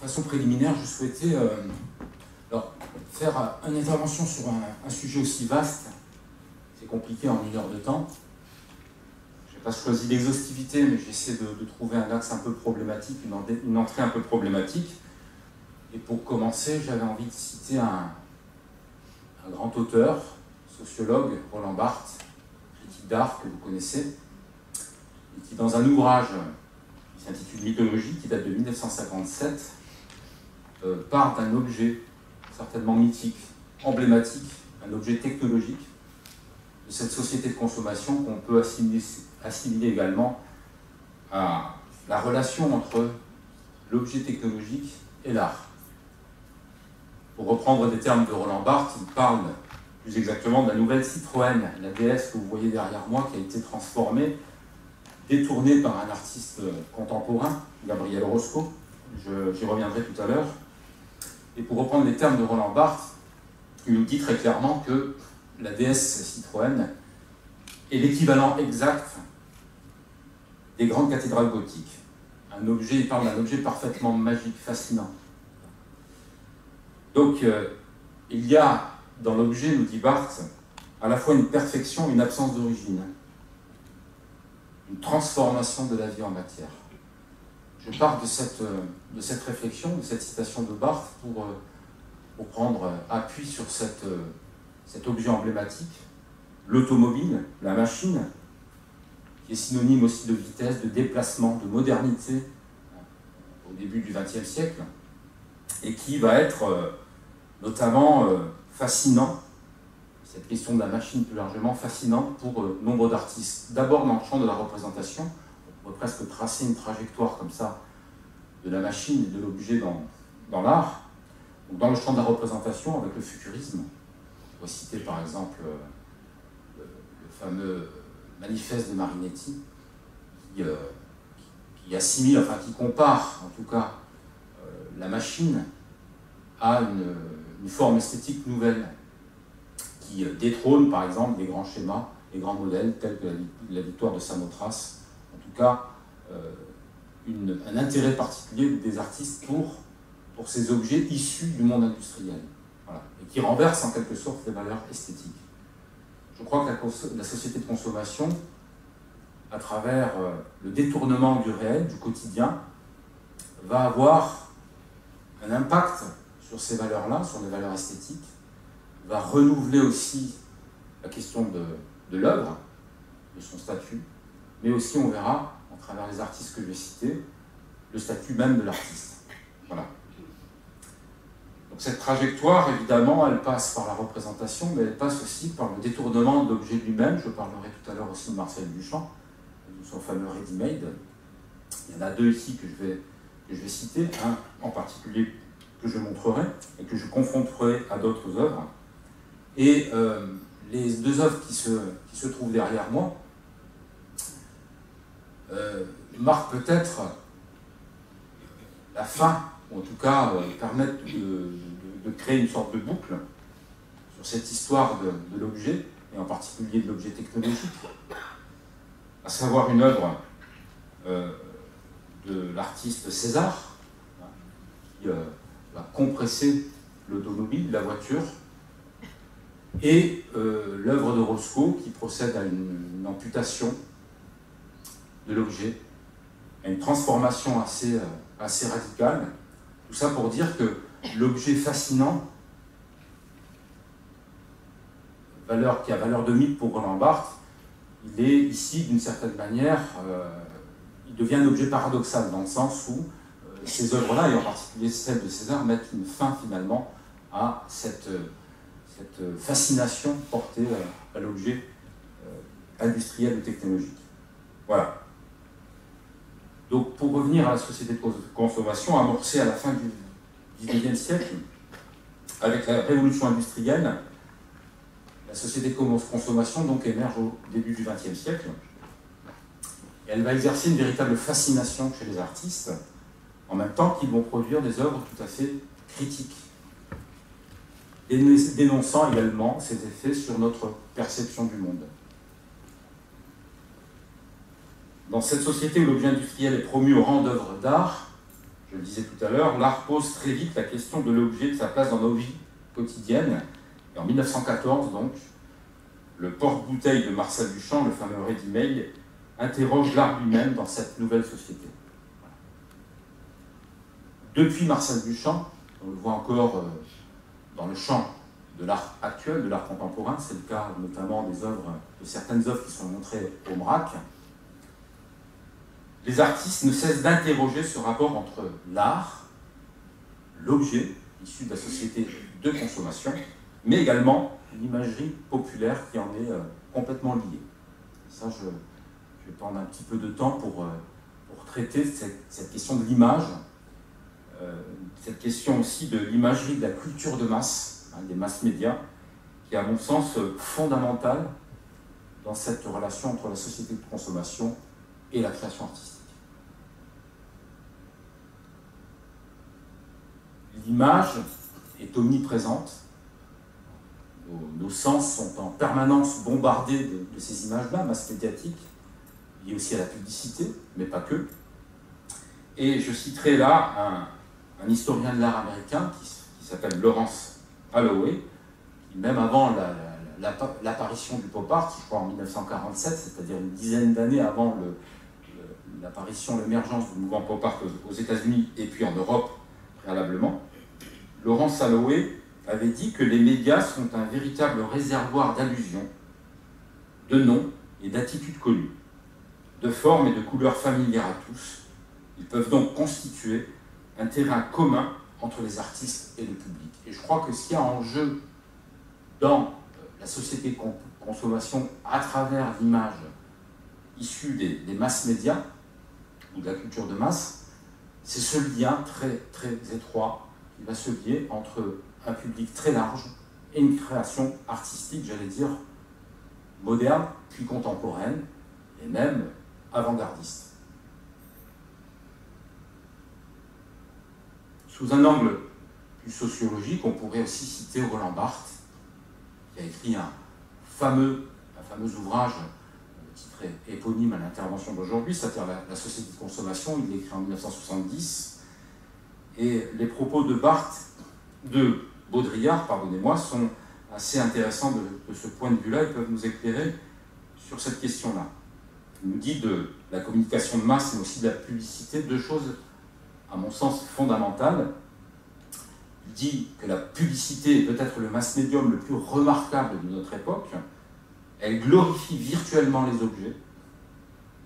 façon préliminaire, je souhaitais faire une intervention sur un sujet aussi vaste. C'est compliqué en 1 heure de temps. Je n'ai pas choisi l'exhaustivité, mais j'essaie de trouver un axe un peu problématique, une entrée un peu problématique. Et pour commencer, j'avais envie de citer un grand auteur, sociologue, Roland Barthes, critique d'art que vous connaissez, et qui, dans un ouvrage qui s'intitule Mythologie, qui date de 1957, part d'un objet certainement mythique, emblématique, un objet technologique de cette société de consommation qu'on peut assimiler également à la relation entre l'objet technologique et l'art. Pour reprendre des termes de Roland Barthes, il parle plus exactement de la nouvelle Citroën, la DS que vous voyez derrière moi, qui a été transformée, détournée par un artiste contemporain, Gabriel Roscoe. J'y reviendrai tout à l'heure. Et pour reprendre les termes de Roland Barthes, il nous dit très clairement que la DS Citroën est l'équivalent exact des grandes cathédrales gothiques. Il parle d'un objet parfaitement magique, fascinant. Donc, il y a dans l'objet, nous dit Barthes, à la fois une perfection et une absence d'origine, une transformation de la vie en matière. Je pars de cette réflexion, de cette citation de Barthes pour prendre appui sur cet objet emblématique, l'automobile, la machine, qui est synonyme aussi de vitesse, de déplacement, de modernité au début du XXe siècle, et qui va être notamment fascinant, cette question de la machine plus largement fascinante pour nombre d'artistes. D'abord dans le champ de la représentation, on pourrait presque tracer une trajectoire comme ça de la machine et de l'objet dans l'art. Dans le champ de la représentation, avec le futurisme, on pourrait citer par exemple le fameux manifeste de Marinetti, qui assimile, enfin qui compare en tout cas la machine à une forme esthétique nouvelle, qui détrône par exemple des grands schémas, des grands modèles tels que la victoire de Samothrace, en tout cas un intérêt particulier des artistes pour ces objets issus du monde industriel, voilà, et qui renversent en quelque sorte les valeurs esthétiques. Je crois que la société de consommation, à travers le détournement du réel, du quotidien, va avoir un impact sur ces valeurs-là, sur les valeurs esthétiques, va renouveler aussi la question de l'œuvre, de son statut, mais aussi, on verra, à travers les artistes que je vais citer, le statut même de l'artiste. Voilà. Donc cette trajectoire, évidemment, elle passe par la représentation, mais elle passe aussi par le détournement de l'objet lui-même. Je parlerai tout à l'heure aussi de Marcel Duchamp, de son fameux ready-made. Il y en a deux ici que je vais citer, un en particulier que je montrerai et que je confronterai à d'autres œuvres. Et les deux œuvres qui se trouvent derrière moi marquent peut-être la fin, ou en tout cas permettent de créer une sorte de boucle sur cette histoire de l'objet, et en particulier de l'objet technologique, à savoir une œuvre de l'artiste César, qui va compresser l'automobile, la voiture, et l'œuvre de Roscoe qui procède à une amputation de l'objet, à une transformation assez radicale. Tout ça pour dire que l'objet fascinant, qui a valeur de mythe pour Roland Barthes, il est ici d'une certaine manière, il devient un objet paradoxal dans le sens où ces œuvres-là, et en particulier celles de César, mettent une fin finalement à cette fascination portée à l'objet industriel ou technologique. Voilà. Donc pour revenir à la société de consommation, amorcée à la fin du XIXe siècle, avec la révolution industrielle, la société de consommation donc émerge au début du XXe siècle. Et elle va exercer une véritable fascination chez les artistes, en même temps qu'ils vont produire des œuvres tout à fait critiques, dénonçant également ses effets sur notre perception du monde. Dans cette société où l'objet industriel est promu au rang d'œuvre d'art, Je le disais tout à l'heure, l'art pose très vite la question de l'objet, de sa place dans nos vies quotidiennes. Et en 1914, donc, le porte-bouteille de Marcel Duchamp, le fameux Ready-Made, interroge l'art lui-même dans cette nouvelle société. Voilà. Depuis Marcel Duchamp, on le voit encore dans le champ de l'art actuel, de l'art contemporain, c'est le cas notamment de certaines œuvres qui sont montrées au MRAC, les artistes ne cessent d'interroger ce rapport entre l'art, l'objet, issu de la société de consommation, mais également l'imagerie populaire qui en est complètement liée. Et ça, je vais prendre un petit peu de temps pour traiter cette question de l'image, cette question aussi de l'imagerie de la culture de masse, des masses médias, qui est à mon sens fondamentale dans cette relation entre la société de consommation et la création artistique. L'image est omniprésente. Nos sens sont en permanence bombardés de ces images-là, masse médiatiques, liées aussi à la publicité, mais pas que. Et je citerai là un historien de l'art américain qui s'appelle Lawrence Holloway, qui même avant l'apparition du pop art, je crois en 1947, c'est-à-dire une dizaine d'années avant l'apparition, l'émergence du mouvement pop art aux États-Unis et puis en Europe préalablement, Lawrence Holloway avait dit que les médias sont un véritable réservoir d'allusions, de noms et d'attitudes connues, de formes et de couleurs familières à tous. Ils peuvent donc constituer un terrain commun entre les artistes et le public. Et je crois que ce qu'il y a en jeu dans la société de consommation à travers l'image issue des masses médias ou de la culture de masse, c'est ce lien très, très étroit qui va se lier entre un public très large et une création artistique, j'allais dire, moderne, puis contemporaine, et même avant-gardiste. Sous un angle plus sociologique, on pourrait aussi citer Roland Barthes, qui a écrit un fameux ouvrage titré éponyme à l'intervention d'aujourd'hui, c'est-à-dire la société de consommation. Il l'a écrit en 1970. Et les propos de Baudrillard, pardonnez-moi, sont assez intéressants de ce point de vue-là. Ils peuvent nous éclairer sur cette question-là. Il nous dit de la communication de masse, mais aussi de la publicité, deux choses, à mon sens, fondamentales. Il dit que la publicité est peut-être le mass médium le plus remarquable de notre époque. Elle glorifie virtuellement les objets.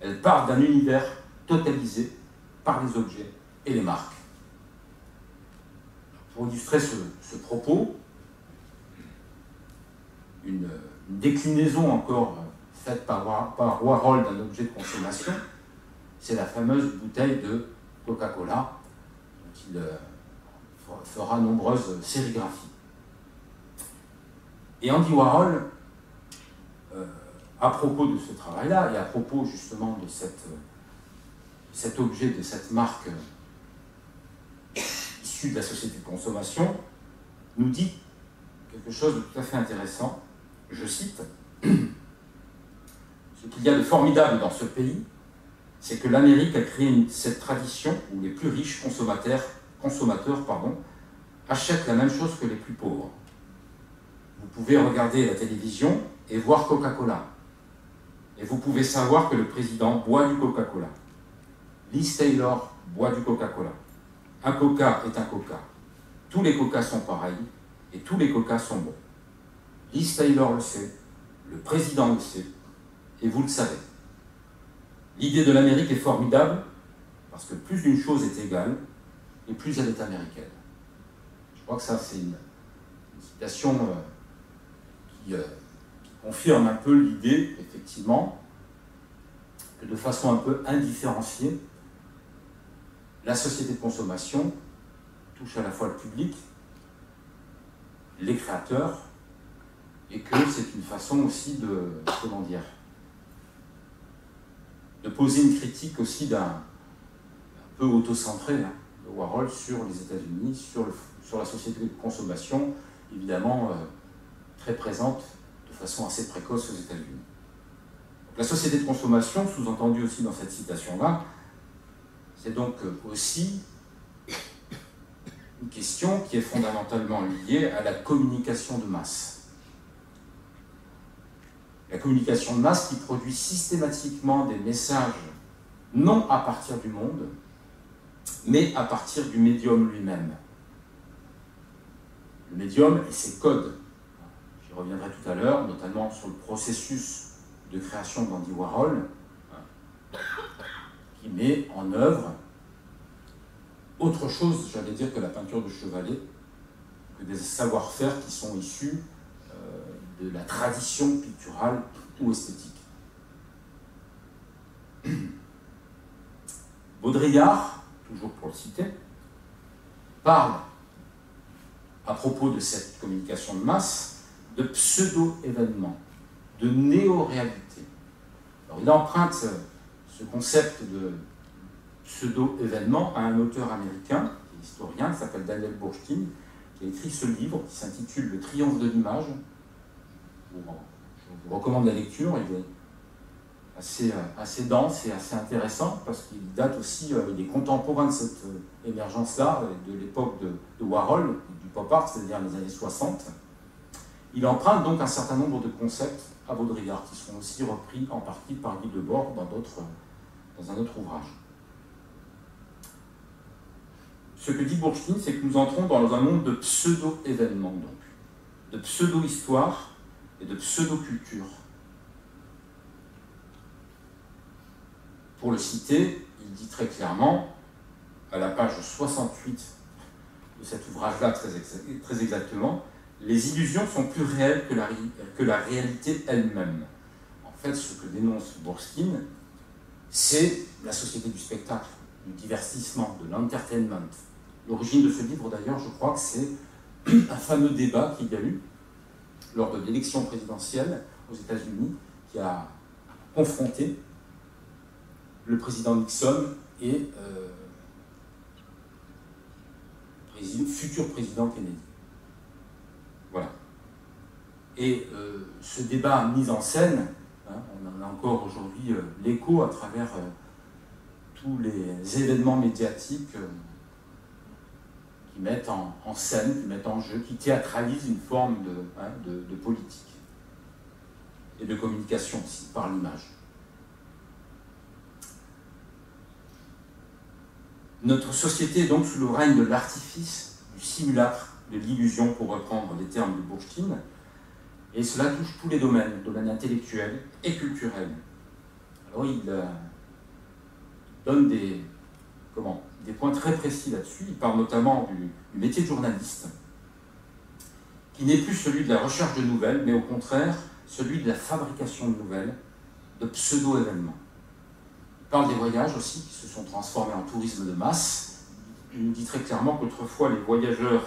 Elle part d'un univers totalisé par les objets et les marques. Pour illustrer ce propos, une déclinaison encore faite par Warhol d'un objet de consommation, c'est la fameuse bouteille de Coca-Cola, dont il fera nombreuses sérigraphies. Et Andy Warhol, à propos de ce travail-là, et à propos justement de cet objet, de cette marque issue de la société de consommation, nous dit quelque chose de tout à fait intéressant. Je cite, « Ce qu'il y a de formidable dans ce pays, c'est que l'Amérique a créé cette tradition où les plus riches consommateurs achètent la même chose que les plus pauvres. Vous pouvez regarder la télévision et voir Coca-Cola. Et vous pouvez savoir que le président boit du Coca-Cola. Liz Taylor boit du Coca-Cola. Un Coca est un Coca. Tous les Coca sont pareils et tous les Coca sont bons. Liz Taylor le sait, le président le sait, et vous le savez. L'idée de l'Amérique est formidable parce que plus d'une chose est égale et plus elle est américaine. » Je crois que ça, c'est une citation qui confirme un peu l'idée, effectivement, que de façon un peu indifférenciée, la société de consommation touche à la fois le public, les créateurs, et que c'est une façon aussi de poser une critique aussi un peu auto-centrée de Warhol sur les États-Unis, sur la société de consommation, évidemment très présente de façon assez précoce aux États-Unis. La société de consommation, sous-entendu aussi dans cette citation-là, c'est donc aussi une question qui est fondamentalement liée à la communication de masse. La communication de masse qui produit systématiquement des messages non à partir du monde, mais à partir du médium lui-même. Le médium et ses codes. J'y reviendrai tout à l'heure, notamment sur le processus de création d'Andy Warhol, qui met en œuvre autre chose, j'allais dire, que la peinture de chevalet, que des savoir-faire qui sont issus de la tradition picturale ou esthétique. Baudrillard, toujours pour le citer, parle, à propos de cette communication de masse, de pseudo-événements, de néo-réalité. Alors il emprunte ce concept de pseudo-événement à un auteur américain, historien, qui s'appelle Daniel Boorstin, qui a écrit ce livre qui s'intitule « Le triomphe de l'image ». Je vous recommande la lecture, il est assez dense et assez intéressant parce qu'il date aussi, il est contemporain de cette émergence-là, de l'époque de Warhol, du pop art, c'est-à-dire les années 60. Il emprunte donc un certain nombre de concepts à Baudrillard qui sont aussi repris en partie par Guy Debord dans un autre ouvrage. Ce que dit Boorstin, c'est que nous entrons dans un monde de pseudo-événements, donc, de pseudo-histoire et de pseudo-culture. Pour le citer, il dit très clairement, à la page 68 de cet ouvrage-là, très exactement, les illusions sont plus réelles que la réalité elle-même. En fait, ce que dénonce Boorstin, c'est la société du spectacle, du divertissement, de l'entertainment. L'origine de ce livre, d'ailleurs, je crois que c'est un fameux débat qu'il y a eu lors de l'élection présidentielle aux États-Unis qui a confronté le président Nixon et futur président Kennedy. Voilà. Et ce débat mis en scène, hein, on en a encore aujourd'hui l'écho à travers tous les événements médiatiques qui mettent en scène, qui mettent en jeu, qui théâtralisent une forme de politique et de communication aussi par l'image. Notre société est donc sous le règne de l'artifice, du simulacre, de l'illusion, pour reprendre les termes de Boorstin, et cela touche tous les domaines intellectuel et culturel. Alors il donne des points très précis là-dessus. Il parle notamment du métier de journaliste, qui n'est plus celui de la recherche de nouvelles, mais au contraire celui de la fabrication de nouvelles, de pseudo-événements. Il parle des voyages aussi, qui se sont transformés en tourisme de masse. Il nous dit très clairement qu'autrefois les voyageurs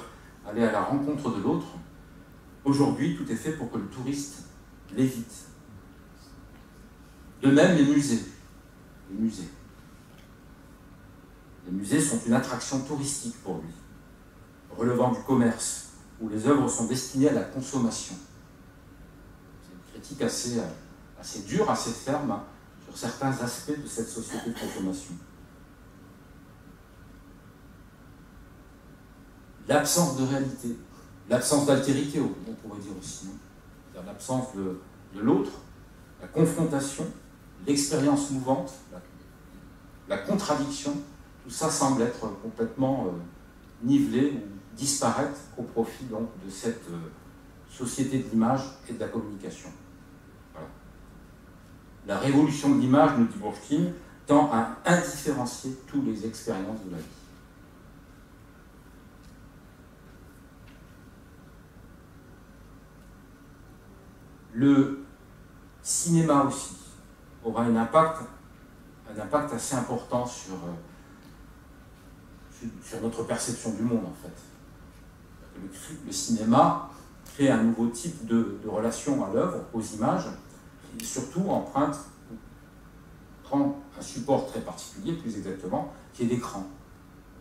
allaient à la rencontre de l'autre. Aujourd'hui, tout est fait pour que le touriste l'évite. De même, les musées. Les musées sont une attraction touristique pour lui, relevant du commerce, où les œuvres sont destinées à la consommation. C'est une critique assez dure, assez ferme, hein, sur certains aspects de cette société de consommation. L'absence de réalité, l'absence d'altérité, on pourrait dire aussi, c'est-à-dire l'absence de l'autre, la confrontation, l'expérience mouvante, la contradiction, tout ça semble être complètement nivelé ou disparaître au profit donc de cette société de l'image et de la communication. Voilà. La révolution de l'image, nous dit Boorstin, tend à indifférencier toutes les expériences de la vie. Le cinéma aussi aura un impact assez important sur notre perception du monde, en fait. Le cinéma crée un nouveau type de relation à l'œuvre, aux images, et surtout prend un support très particulier, plus exactement, qui est l'écran.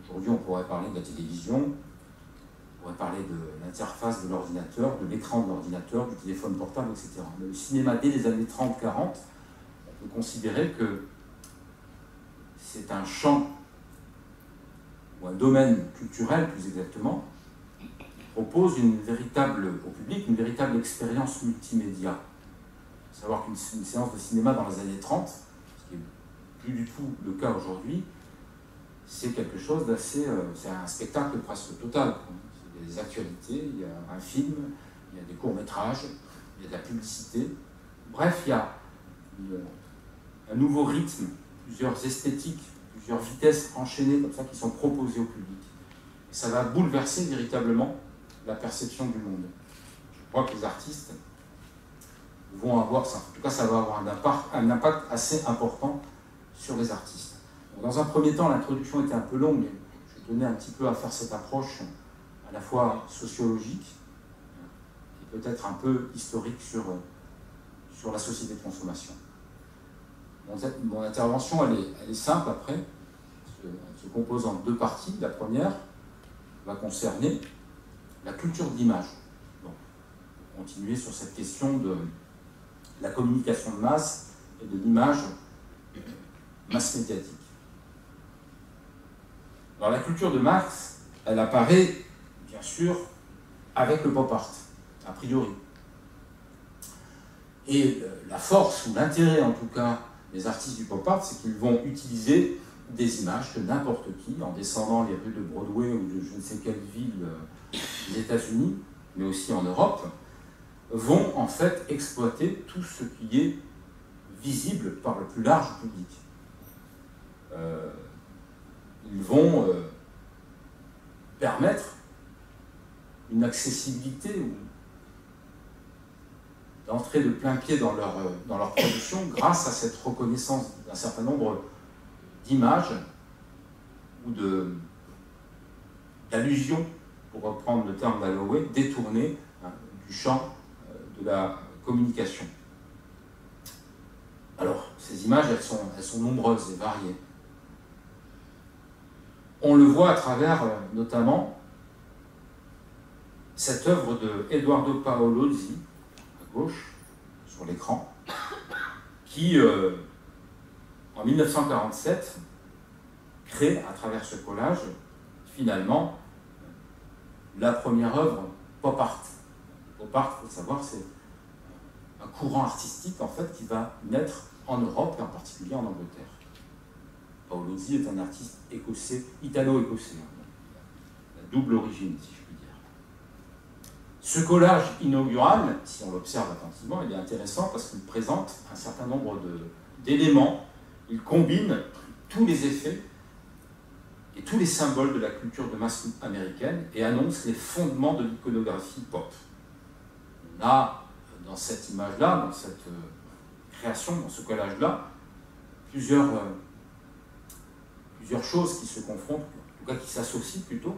Aujourd'hui, on pourrait parler de la télévision, on pourrait parler de l'interface de l'ordinateur, de l'écran de l'ordinateur, du téléphone portable, etc. Mais le cinéma, dès les années 30-40, on peut considérer que c'est un champ ou domaine culturel plus exactement, propose au public une véritable expérience multimédia. Il faut savoir qu'une séance de cinéma dans les années 30, ce qui n'est plus du tout le cas aujourd'hui, c'est quelque chose d'assez... c'est un spectacle presque total. Il y a des actualités, il y a un film, il y a des courts-métrages, il y a de la publicité. Bref, il y a un nouveau rythme, plusieurs esthétiques, plusieurs vitesses enchaînées comme ça qui sont proposées au public. Et ça va bouleverser véritablement la perception du monde. Je crois que les artistes vont avoir, en tout cas ça va avoir un impact assez important sur les artistes. Donc, dans un premier temps, l'introduction était un peu longue, je tenais un petit peu à faire cette approche à la fois sociologique et peut-être un peu historique sur la société de consommation. Mon intervention, elle est simple après, elle se compose en deux parties. La première va concerner la culture de l'image. Donc, pour continuer sur cette question de la communication de masse et de l'image masse médiatique. Alors, la culture de masse, elle apparaît, bien sûr, avec le pop art, a priori. Et la force, ou l'intérêt en tout cas, des artistes du pop art, c'est qu'ils vont utiliser des images que n'importe qui, en descendant les rues de Broadway ou de je ne sais quelle ville des États-Unis, mais aussi en Europe, vont en fait exploiter tout ce qui est visible par le plus large public. Ils vont permettre une accessibilité ou d'entrer de plein pied dans leur production grâce à cette reconnaissance d'un certain nombre d'images ou d'allusions, pour reprendre le terme d'Alloway, détournées du champ de la communication. Alors, ces images, elles sont nombreuses et variées. On le voit à travers, notamment, cette œuvre de Edoardo Paolozzi, à gauche, sur l'écran, qui, en 1947, crée, à travers ce collage, finalement, la première œuvre pop art. Pop art, il faut savoir, c'est un courant artistique, en fait, qui va naître en Europe, et en particulier en Angleterre. Paolozzi est un artiste écossais, italo-écossais, la double origine, si je puis dire. Ce collage inaugural, si on l'observe attentivement, il est intéressant parce qu'il présente un certain nombre d'éléments. Il combine tous les effets et tous les symboles de la culture de masse américaine et annonce les fondements de l'iconographie pop. On a, dans cette image-là, dans cette création, dans ce collage-là, plusieurs choses qui se confrontent, en tout cas qui s'associent plutôt.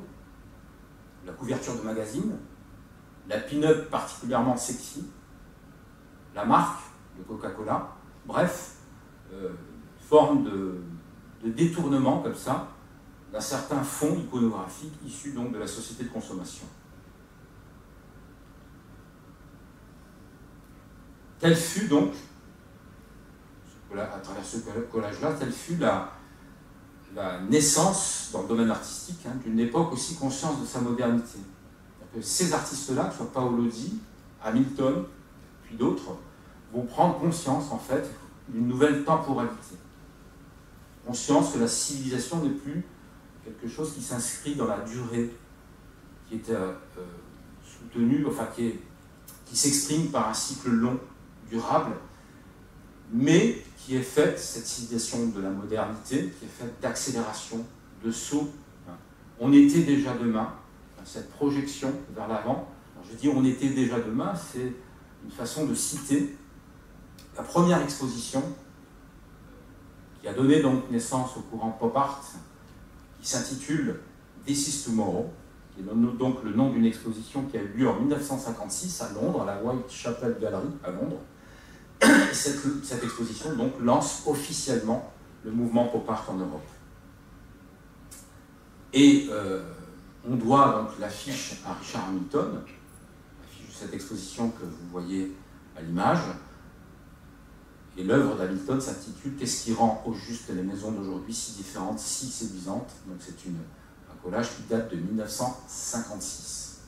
La couverture de magazine, la pin-up particulièrement sexy, la marque de Coca-Cola, bref, forme de détournement comme ça d'un certain fond iconographique issu donc de la société de consommation. Telle fut donc, à travers ce collage-là, telle fut la naissance dans le domaine artistique d'une époque aussi consciente de sa modernité. Que ces artistes-là, que ce soit Paolozzi, Hamilton, puis d'autres, vont prendre conscience en fait d'une nouvelle temporalité. Conscience que la civilisation n'est plus quelque chose qui s'inscrit dans la durée, qui est soutenue, enfin qui s'exprime par un cycle long, durable, mais qui est faite, cette civilisation de la modernité, qui est faite d'accélération, de saut. On était déjà demain, cette projection vers l'avant. Je dis on était déjà demain, c'est une façon de citer la première exposition qui a donné donc naissance au courant pop art, qui s'intitule This is Tomorrow, qui est donc le nom d'une exposition qui a eu lieu en 1956 à Londres, à la Whitechapel Gallery à Londres. Cette exposition donc lance officiellement le mouvement pop art en Europe. Et on doit donc l'affiche à Richard Hamilton, l'affiche de cette exposition que vous voyez à l'image. Et l'œuvre d'Hamilton s'intitule « Qu'est-ce qui rend au juste les maisons d'aujourd'hui si différentes, si séduisantes ?» Donc c'est un collage qui date de 1956.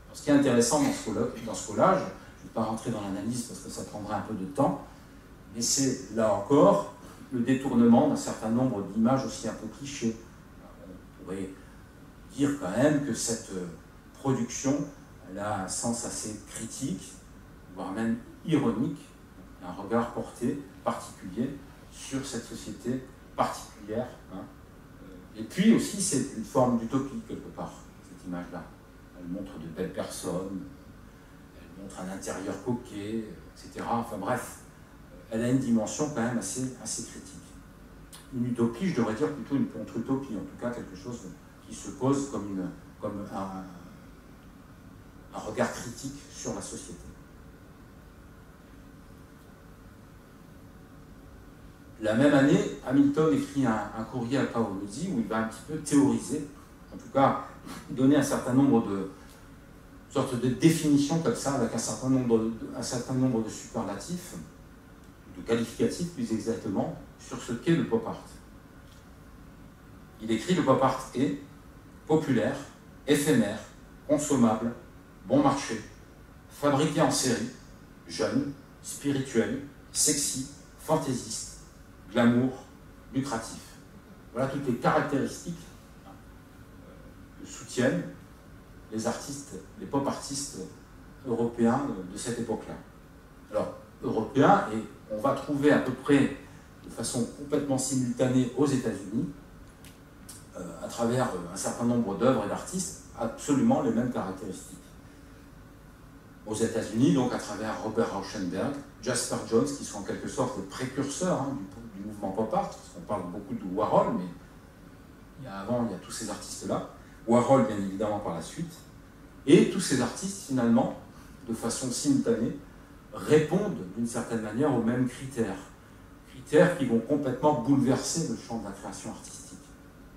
Alors, ce qui est intéressant dans ce collage, je ne vais pas rentrer dans l'analyse parce que ça prendrait un peu de temps, mais c'est là encore le détournement d'un certain nombre d'images aussi un peu clichés. On pourrait dire quand même que cette production elle a un sens assez critique, voire même ironique, un regard porté particulier sur cette société particulière. Hein. Et puis aussi, c'est une forme d'utopie quelque part, cette image-là. Elle montre de belles personnes, elle montre un intérieur coquet, etc. Enfin bref, elle a une dimension quand même assez critique. Une utopie, je devrais dire plutôt une contre-utopie, en tout cas quelque chose qui se pose comme un regard critique sur la société. La même année, Hamilton écrit un courrier à Paolozzi où il va un petit peu théoriser, en tout cas donner un certain nombre de sortes de définitions comme ça, avec un certain nombre de superlatifs, de qualificatifs plus exactement, sur ce qu'est le pop art. Il écrit: le pop art est populaire, éphémère, consommable, bon marché, fabriqué en série, jeune, spirituel, sexy, fantaisiste, glamour, lucratif. Voilà toutes les caractéristiques que soutiennent les artistes, les pop artistes européens de cette époque-là. Alors, européens, et on va trouver à peu près de façon complètement simultanée aux États-Unis, à travers un certain nombre d'œuvres et d'artistes, absolument les mêmes caractéristiques. Aux États-Unis, donc à travers Robert Rauschenberg, Jasper Johns, qui sont en quelque sorte les précurseurs du mouvement pop art, parce qu'on parle beaucoup de Warhol, mais avant, il y a tous ces artistes-là. Warhol, bien évidemment, par la suite. Et tous ces artistes, finalement, de façon simultanée, répondent d'une certaine manière aux mêmes critères. Critères qui vont complètement bouleverser le champ de la création artistique.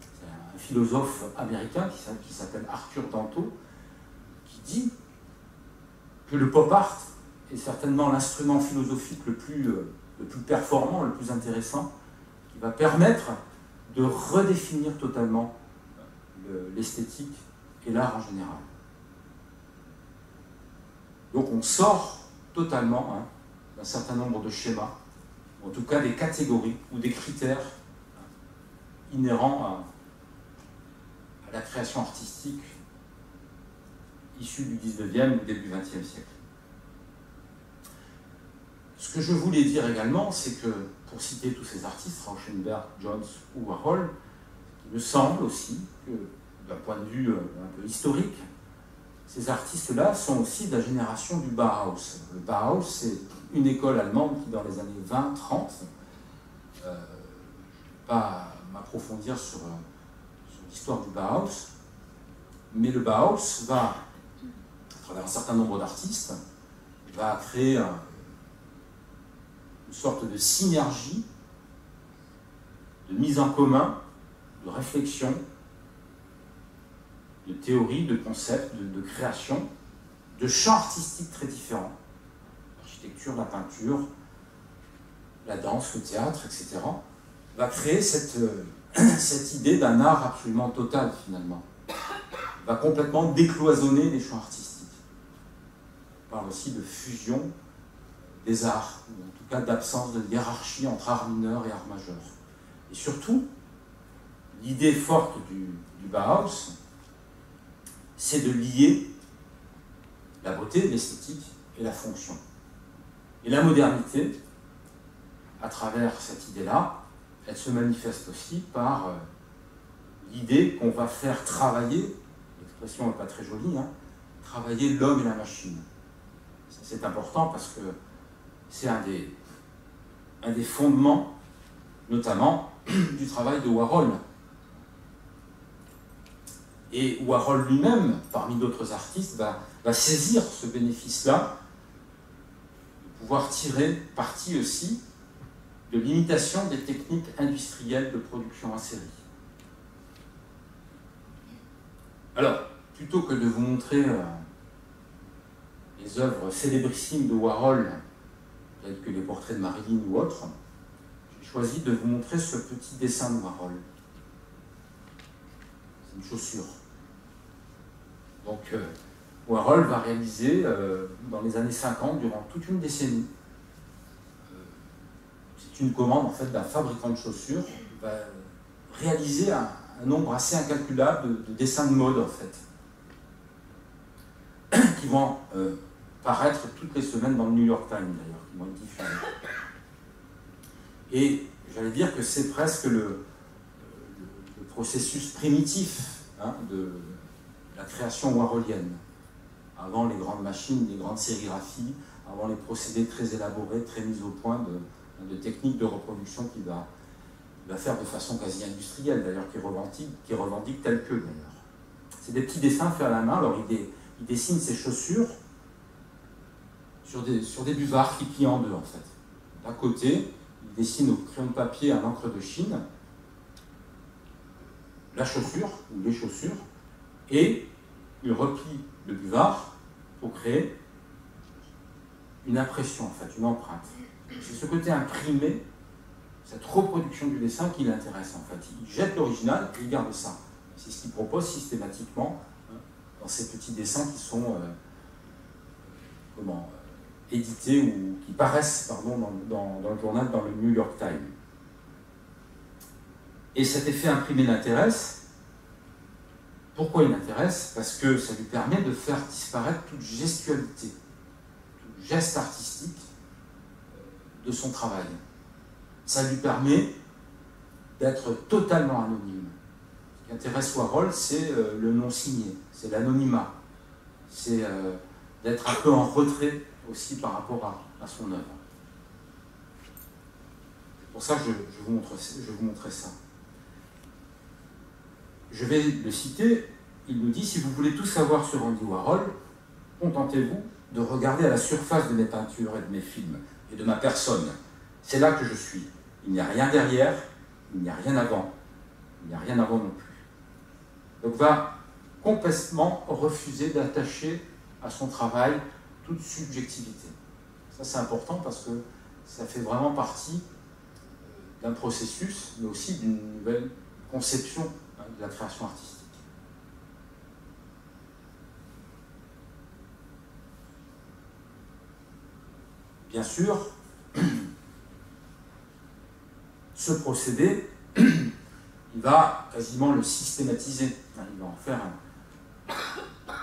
C'est un philosophe américain qui s'appelle Arthur Danto, qui dit que le pop art est certainement l'instrument philosophique le plus performant, le plus intéressant, qui va permettre de redéfinir totalement l'esthétique et l'art en général. Donc on sort totalement d'un certain nombre de schémas, en tout cas des catégories ou des critères inhérents à la création artistique issue du 19e ou début 20e siècle. Ce que je voulais dire également, c'est que, pour citer tous ces artistes, Rauschenberg, Johns ou Warhol, il me semble aussi que, d'un point de vue un peu historique, ces artistes-là sont aussi de la génération du Bauhaus. Le Bauhaus, c'est une école allemande qui, dans les années 20-30, je ne vais pas m'approfondir sur l'histoire du Bauhaus, mais le Bauhaus va, à travers un certain nombre d'artistes, va créer une sorte de synergie, de mise en commun, de réflexion, de théorie, de concepts, de création, de champs artistiques très différents. L'architecture, la peinture, la danse, le théâtre, etc. va créer cette idée d'un art absolument total, finalement. Va complètement décloisonner les champs artistiques. On parle aussi de fusion des arts, ou en tout cas d'absence de hiérarchie entre art mineur et art majeur. Et surtout, l'idée forte du Bauhaus, c'est de lier la beauté, l'esthétique et la fonction. Et la modernité, à travers cette idée-là, elle se manifeste aussi par l'idée qu'on va faire travailler, l'expression n'est pas très jolie, travailler l'homme et la machine. C'est important parce que c'est un des fondements, notamment, du travail de Warhol. Et Warhol lui-même, parmi d'autres artistes, va saisir ce bénéfice-là, de pouvoir tirer parti aussi de l'imitation des techniques industrielles de production en série. Alors, plutôt que de vous montrer les œuvres célébrissimes de Warhol, telles que les portraits de Marilyn ou autres, j'ai choisi de vous montrer ce petit dessin de Warhol. C'est une chaussure. Donc Warhol va réaliser dans les années 50, durant toute une décennie, c'est une commande en fait d'un fabricant de chaussures, va réaliser un nombre assez incalculable de dessins de mode en fait, qui vont paraître toutes les semaines dans le New York Times d'ailleurs, qui vont être diffusés. Et j'allais dire que c'est presque le processus primitif de la création warholienne. Avant les grandes machines, les grandes sérigraphies, avant les procédés très élaborés, très mis au point de techniques de reproduction qu'il va faire de façon quasi industrielle, d'ailleurs, qui revendique tel que, d'ailleurs. C'est des petits dessins faits à la main. Alors, il dessine ses chaussures sur des buvards qui plient en deux, en fait. D'un côté, il dessine au crayon de papier à l'encre de Chine la chaussure, ou les chaussures, et il replie le buvard pour créer une impression, en fait, une empreinte. C'est ce côté imprimé, cette reproduction du dessin qui l'intéresse, en fait. Il jette l'original et il garde ça. C'est ce qu'il propose systématiquement dans ces petits dessins qui sont édités ou qui paraissent dans le journal, dans le New York Times. Et cet effet imprimé l'intéresse. Pourquoi il l'intéresse? Parce que ça lui permet de faire disparaître toute gestualité, tout geste artistique de son travail. Ça lui permet d'être totalement anonyme. Ce qui intéresse Warhol, c'est le non signé, c'est l'anonymat, c'est d'être un peu en retrait aussi par rapport à son œuvre. C'est pour ça que je vous montrer ça. Je vais le citer, il nous dit « Si vous voulez tout savoir sur Andy Warhol, contentez-vous de regarder à la surface de mes peintures et de mes films, et de ma personne. C'est là que je suis. Il n'y a rien derrière, il n'y a rien avant. Il n'y a rien avant non plus. » Donc va complètement refuser d'attacher à son travail toute subjectivité. Ça c'est important parce que ça fait vraiment partie d'un processus, mais aussi d'une nouvelle conception de la création artistique. Bien sûr, ce procédé, il va quasiment le systématiser. Il va en faire un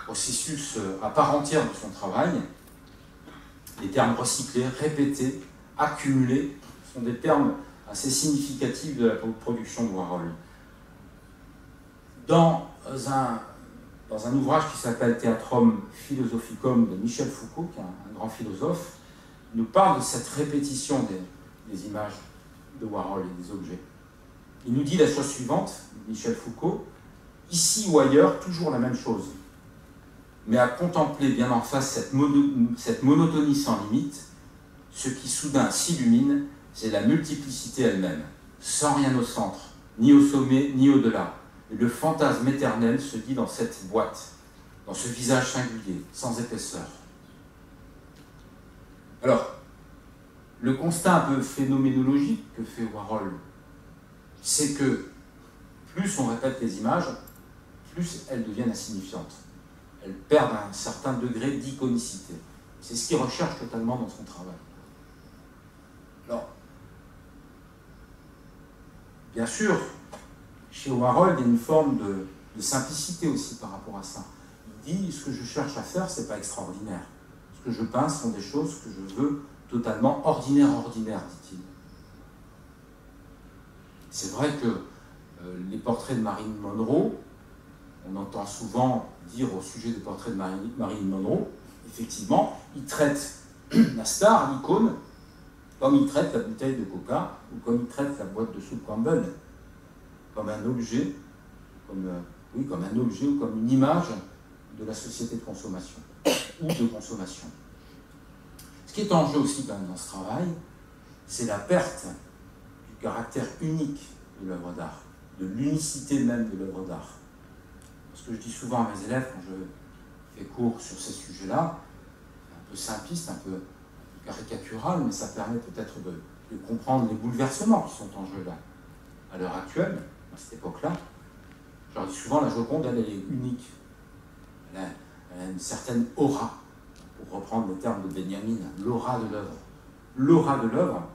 processus à part entière de son travail. Les termes recyclés, répétés, accumulés, sont des termes assez significatifs de la production de Warhol. Dans un ouvrage qui s'appelle Theatrum Philosophicum de Michel Foucault, qui est un grand philosophe, il nous parle de cette répétition des images de Warhol et des objets. Il nous dit la chose suivante, Michel Foucault, « Ici ou ailleurs, toujours la même chose. Mais à contempler bien en face cette monotonie sans limite, ce qui soudain s'illumine, c'est la multiplicité elle-même, sans rien au centre, ni au sommet, ni au-delà. Et le fantasme éternel se dit dans cette boîte, dans ce visage singulier, sans épaisseur. » Alors, le constat un peu phénoménologique que fait Warhol, c'est que plus on répète les images, plus elles deviennent insignifiantes. Elles perdent un certain degré d'iconicité. C'est ce qu'il recherche totalement dans son travail. Alors, bien sûr, chez Warhol, il y a une forme de simplicité aussi par rapport à ça. Il dit, ce que je cherche à faire, ce n'est pas extraordinaire. Ce que je peins sont des choses que je veux totalement ordinaires, dit-il. C'est vrai que les portraits de Marilyn Monroe, on entend souvent dire au sujet des portraits de Marilyn Monroe, effectivement, il traite la star, l'icône, comme il traite la bouteille de coca, ou comme il traite la boîte de soupe Campbell, comme un objet, comme un objet ou comme une image de la société de consommation, ou de consommation. Ce qui est en jeu aussi dans ce travail, c'est la perte du caractère unique de l'œuvre d'art, de l'unicité même de l'œuvre d'art. Ce que je dis souvent à mes élèves quand je fais cours sur ces sujets-là, un peu simpliste, un peu caricatural, mais ça permet peut-être de comprendre les bouleversements qui sont en jeu là, à l'heure actuelle, à cette époque-là. Je leur dis souvent, la Joconde, elle est unique. Elle a une certaine aura, pour reprendre le terme de Benjamin, l'aura de l'œuvre. L'aura de l'œuvre,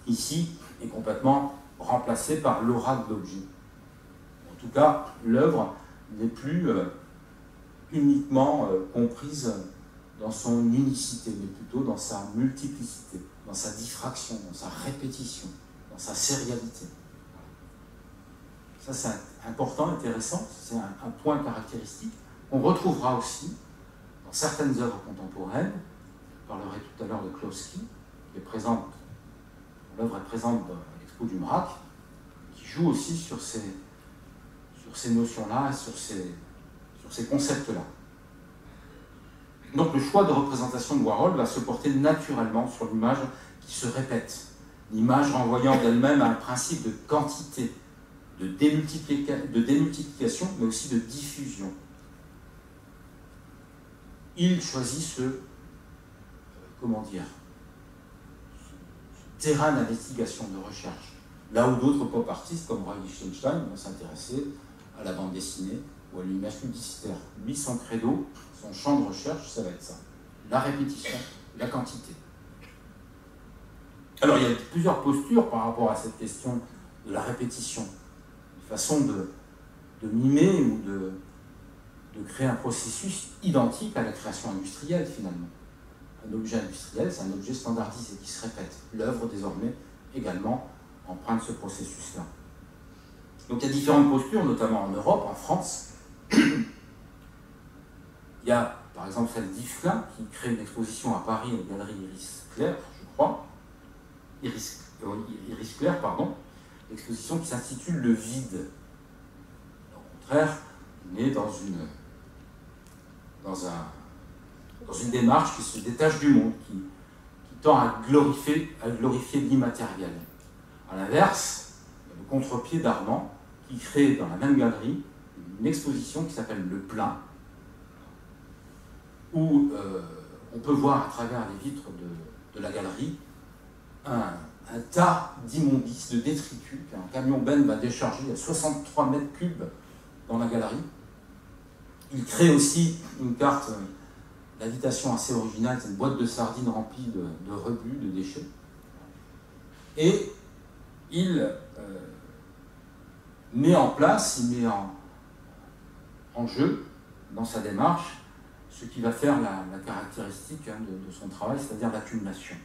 ici, est complètement remplacée par l'aura de l'objet. En tout cas, l'œuvre n'est plus uniquement comprise dans son unicité, mais plutôt dans sa multiplicité, dans sa diffraction, dans sa répétition, dans sa sérialité. Ça, c'est important, intéressant, c'est un point caractéristique qu'on retrouvera aussi dans certaines œuvres contemporaines. Je parlerai tout à l'heure de Klossky, qui est présente, l'œuvre est présente dans l'Expo du MRAC, qui joue aussi sur ces notions-là, sur ces concepts-là. Donc le choix de représentation de Warhol va se porter naturellement sur l'image qui se répète, l'image renvoyant d'elle-même à un principe de quantité, de démultiplication, mais aussi de diffusion. Il choisit ce terrain d'investigation, de recherche. Là où d'autres pop artistes, comme Roy Lichtenstein, vont s'intéresser à la bande dessinée ou à l'image publicitaire. Lui, son credo, son champ de recherche, ça va être ça. La répétition, la quantité. Alors, il y a plusieurs postures par rapport à cette question de la répétition. Une façon de mimer ou de créer un processus identique à la création industrielle, finalement. Un objet industriel, c'est un objet standardisé qui se répète. L'œuvre, désormais, également, emprunte ce processus-là. Donc il y a différentes postures, notamment en Europe, en France. Il y a, par exemple, celle d'Yves Klein, qui crée une exposition à Paris, aux Galeries Iris Clair, je crois. Iris Clair, pardon. L'exposition qui s'intitule Le Vide. Au contraire, il est dans une démarche qui se détache du monde, qui tend à glorifier l'immatériel. À l'inverse, il y a le contre-pied d'Armand, qui crée dans la même galerie une exposition qui s'appelle Le Plein, où on peut voir à travers les vitres de la galerie un tas d'immondices, de détritus qu'un camion-ben va décharger à 63 mètres cubes dans la galerie. Il crée aussi une carte d'invitation assez originale, c'est une boîte de sardines remplie de rebut, de déchets. Et il met en place, il met en jeu, dans sa démarche, ce qui va faire la caractéristique de son travail, c'est-à-dire l'accumulation.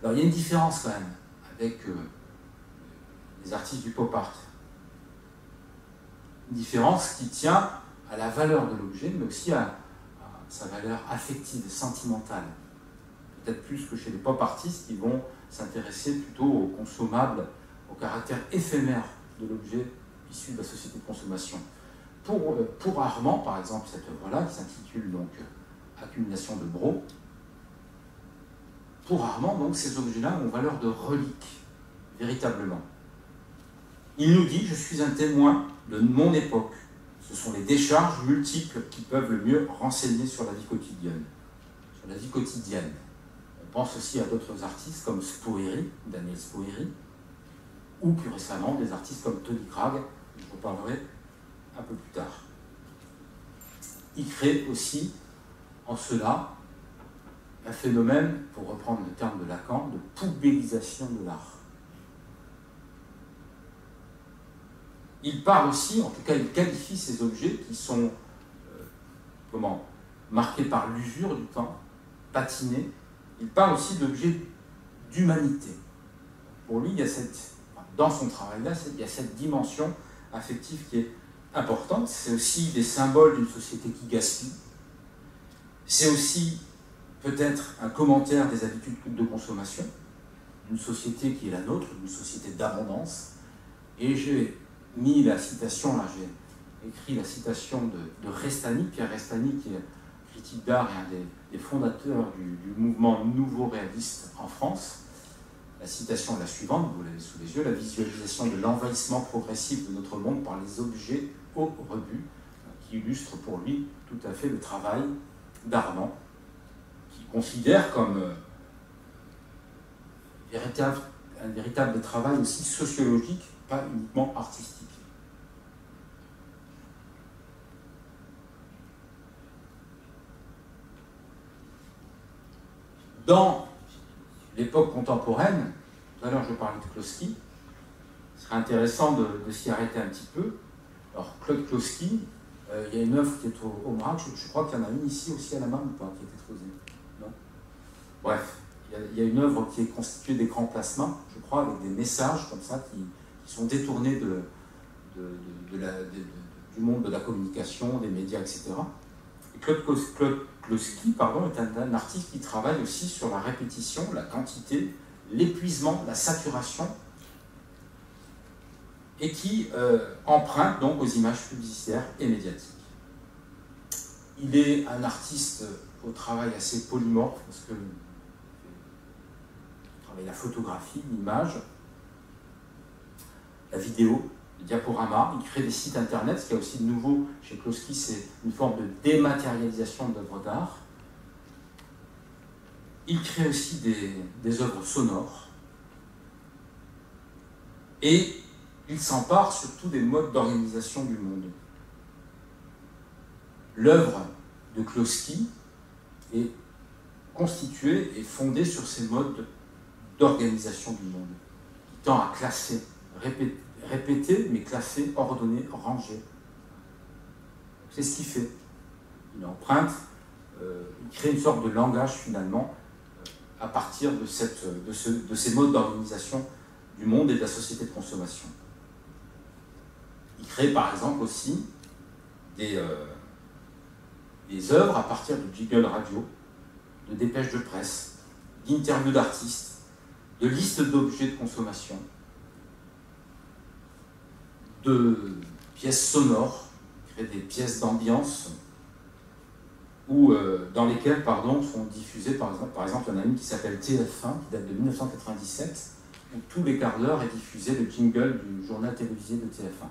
Alors il y a une différence quand même avec les artistes du pop art. Une différence qui tient à la valeur de l'objet, mais aussi à sa valeur affective, sentimentale. Peut-être plus que chez les pop artistes qui vont s'intéresser plutôt au consommable, au caractère éphémère de l'objet issu de la société de consommation. Pour Armand, par exemple, cette œuvre-là, qui s'intitule donc Accumulation de Brault, pour Armand, donc, ces objets-là ont valeur de relique, véritablement. Il nous dit « Je suis un témoin de mon époque. Ce sont les décharges multiples qui peuvent le mieux renseigner sur la vie quotidienne. » Sur la vie quotidienne. On pense aussi à d'autres artistes comme Spoeri, Daniel Spoeri, ou plus récemment des artistes comme Tony Cragg, dont je vous parlerai un peu plus tard. Il crée aussi en cela un phénomène, pour reprendre le terme de Lacan, de poubellisation de l'art. Il parle aussi, en tout cas il qualifie ces objets qui sont marqués par l'usure du temps, patinés. Il parle aussi d'objets d'humanité. Pour lui, il y a dans son travail-là, il y a cette dimension affective qui est importante. C'est aussi des symboles d'une société qui gaspille. C'est aussi peut-être un commentaire des habitudes de consommation, d'une société qui est la nôtre, d'une société d'abondance. Et j'ai mis la citation, là j'ai écrit la citation de Restani, Pierre Restani, qui est critique d'art et un des fondateurs du mouvement nouveau-réaliste en France. La citation est la suivante, vous l'avez sous les yeux: la visualisation de l'envahissement progressif de notre monde par les objets au rebut, qui illustre pour lui tout à fait le travail d'Armand, qui considère comme un véritable travail aussi sociologique, pas uniquement artistique. Dans l'époque contemporaine, tout à l'heure je parlais de Klossky, ce serait intéressant de s'y arrêter un petit peu. Alors Claude Klossky, il y a une œuvre qui est au MRAC, je crois qu'il y en a une ici aussi à la main ou pas, qui est exposée. Non. Bref, il y a une œuvre qui est constituée d'écrans plasma, je crois, avec des messages comme ça qui sont détournés du monde de la communication, des médias, etc. Et Claude Klossky, est un artiste qui travaille aussi sur la répétition, la quantité, l'épuisement, la saturation, et qui emprunte donc aux images publicitaires et médiatiques. Il est un artiste au travail assez polymorphe, parce que il travaille la photographie, l'image, la vidéo, le diaporama, il crée des sites internet. Ce qu'il y a aussi de nouveau chez Klossky, c'est une forme de dématérialisation d'œuvres d'art. Il crée aussi des œuvres sonores. Et il s'empare surtout des modes d'organisation du monde. L'œuvre de Klossky est constituée et fondée sur ces modes d'organisation du monde, qui tend à classer, répéter, mais classer, ordonner, ranger. C'est ce qu'il fait. Il emprunte, il crée une sorte de langage finalement à partir de ces modes d'organisation du monde et de la société de consommation. Il crée par exemple aussi des œuvres à partir de jingles radio, de dépêches de presse, d'interviews d'artistes, de listes d'objets de consommation, de pièces sonores, il crée des pièces d'ambiance dans lesquelles sont diffusées, par exemple, il y en a une qui s'appelle TF1, qui date de 1997, où tous les quarts d'heure est diffusé le jingle du journal télévisé de TF1.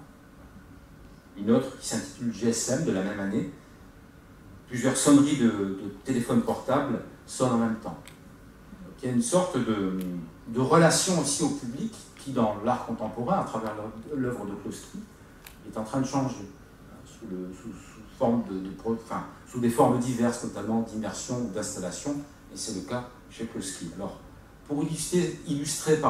Une autre qui s'intitule GSM de la même année. Plusieurs sonneries de téléphones portables sonnent en même temps. Donc, il y a une sorte de relation aussi au public qui, dans l'art contemporain, à travers l'œuvre de Klossky, est en train de changer, sous des formes diverses, notamment d'immersion ou d'installation, et c'est le cas chez Klossky. Alors, pour illustrer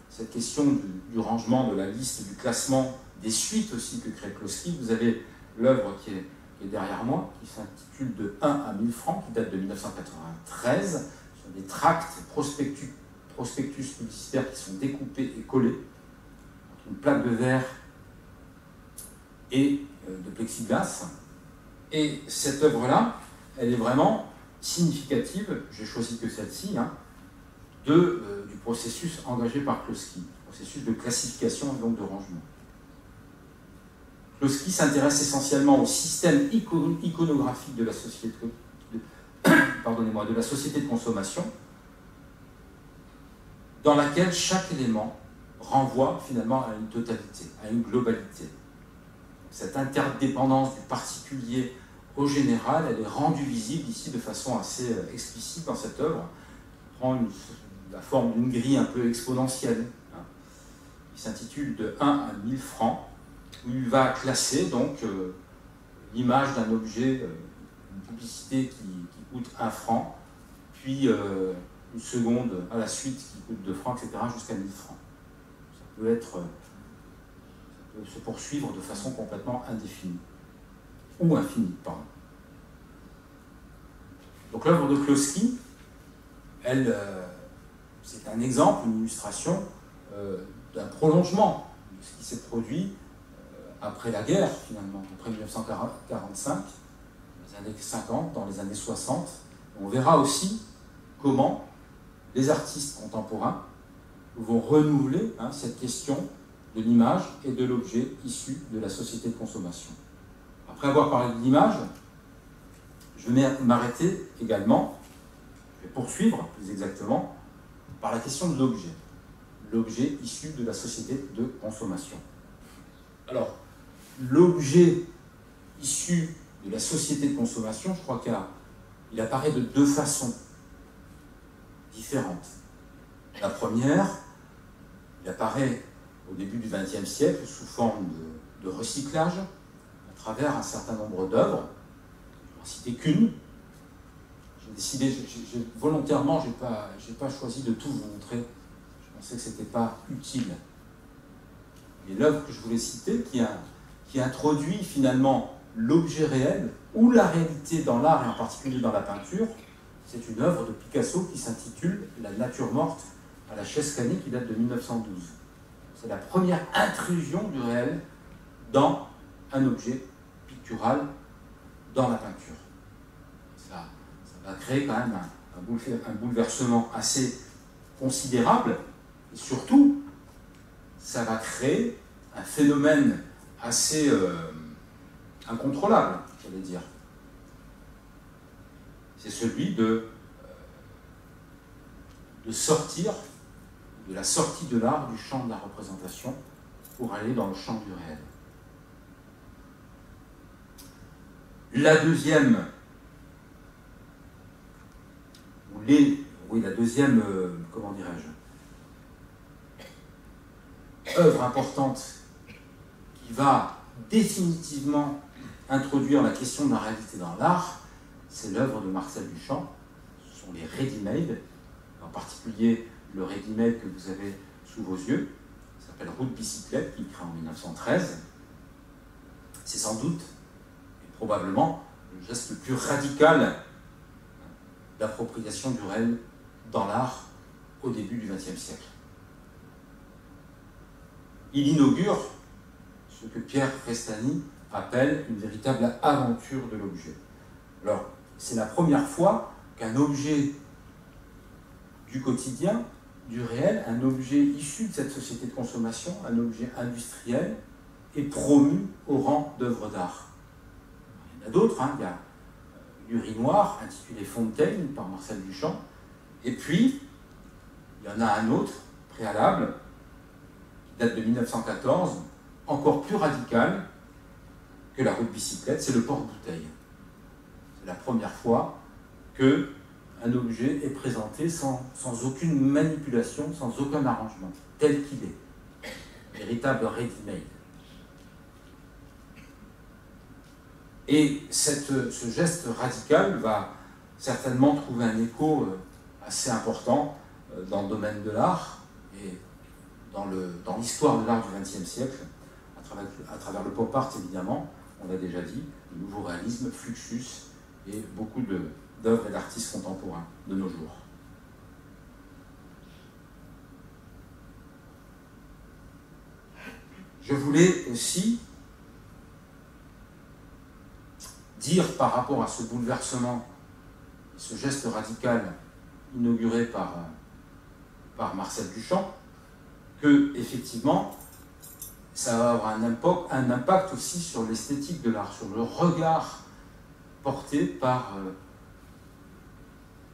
cette question du rangement, de la liste, du classement, des suites aussi que crée Klossky, vous avez l'œuvre qui est derrière moi, qui s'intitule De 1 à 1000 francs, qui date de 1993, sur des tracts, prospectus publicitaires qui sont découpés et collés, une plaque de verre et de plexiglas. Et cette œuvre-là, elle est vraiment significative, j'ai choisi que celle-ci, du processus engagé par Klossky, processus de classification et donc de rangement. Klossky s'intéresse essentiellement au système iconographique de la société de la société de consommation, dans laquelle chaque élément renvoie finalement à une totalité, à une globalité. Cette interdépendance du particulier au général, elle est rendue visible ici de façon assez explicite dans cette œuvre, qui prend la forme d'une grille un peu exponentielle. Il s'intitule De 1 à 1000 francs, où il va classer donc l'image d'un objet, une publicité qui coûte 1 franc, puis une seconde à la suite qui coûte 2 francs, etc., jusqu'à 1000 francs. Ça peut se poursuivre de façon complètement indéfinie, ou infinie, pardon. Donc l'œuvre de Klossky, c'est un exemple, une illustration d'un prolongement de ce qui s'est produit après la guerre, finalement, après 1945, dans les années 50, dans les années 60. On verra aussi comment les artistes contemporains vont renouveler cette question de l'image et de l'objet issu de la société de consommation. Après avoir parlé de l'image, je vais m'arrêter également, je vais poursuivre plus exactement, par la question de l'objet. L'objet issu de la société de consommation. Alors, l'objet issu de la société de consommation, je crois qu'il apparaît de deux façons différentes. La première, il apparaît au début du XXe siècle sous forme de recyclage à travers un certain nombre d'œuvres. Je ne vais en citer qu'une. j'ai décidé, volontairement, j'ai pas choisi de tout vous montrer. Je pensais que ce n'était pas utile. Mais l'œuvre que je voulais citer, qui introduit finalement l'objet réel ou la réalité dans l'art et en particulier dans la peinture, c'est une œuvre de Picasso qui s'intitule « La nature morte » à la chaise canée qui date de 1912. C'est la première intrusion du réel dans un objet pictural dans la peinture. Ça va créer quand même un bouleversement assez considérable et surtout, ça va créer un phénomène assez incontrôlable, j'allais dire. C'est celui de sortir, de la sortie de l'art du champ de la représentation pour aller dans le champ du réel. La deuxième, comment dirais-je, œuvre importante qui va définitivement introduire la question de la réalité dans l'art, c'est l'œuvre de Marcel Duchamp. Ce sont les ready-made, en particulier le ready-made que vous avez sous vos yeux, qui s'appelle Roue de bicyclette, qu'il crée en 1913. C'est sans doute, et probablement, le geste le plus radical d'appropriation du réel dans l'art au début du XXe siècle. Il inaugure ce que Pierre Restany appelle une véritable aventure de l'objet. Alors, c'est la première fois qu'un objet du quotidien, du réel, un objet issu de cette société de consommation, un objet industriel, est promu au rang d'œuvre d'art. Il y en a d'autres, il y a l'urinoir intitulé Fontaine par Marcel Duchamp, et puis il y en a un autre, préalable, qui date de 1914, encore plus radical que la roue de bicyclette, c'est le porte-bouteille. C'est la première fois qu'un objet est présenté sans aucune manipulation, sans aucun arrangement, tel qu'il est. Véritable ready-made. Et ce geste radical va certainement trouver un écho assez important dans le domaine de l'art et dans l'histoire de l'art du XXe siècle, à travers le pop art évidemment, on l'a déjà dit, le nouveau réalisme, Fluxus et beaucoup d'œuvres et d'artistes contemporains de nos jours. Je voulais aussi dire par rapport à ce bouleversement, ce geste radical inauguré par Marcel Duchamp, que effectivement, ça va avoir un impact aussi sur l'esthétique de l'art, sur le regard porté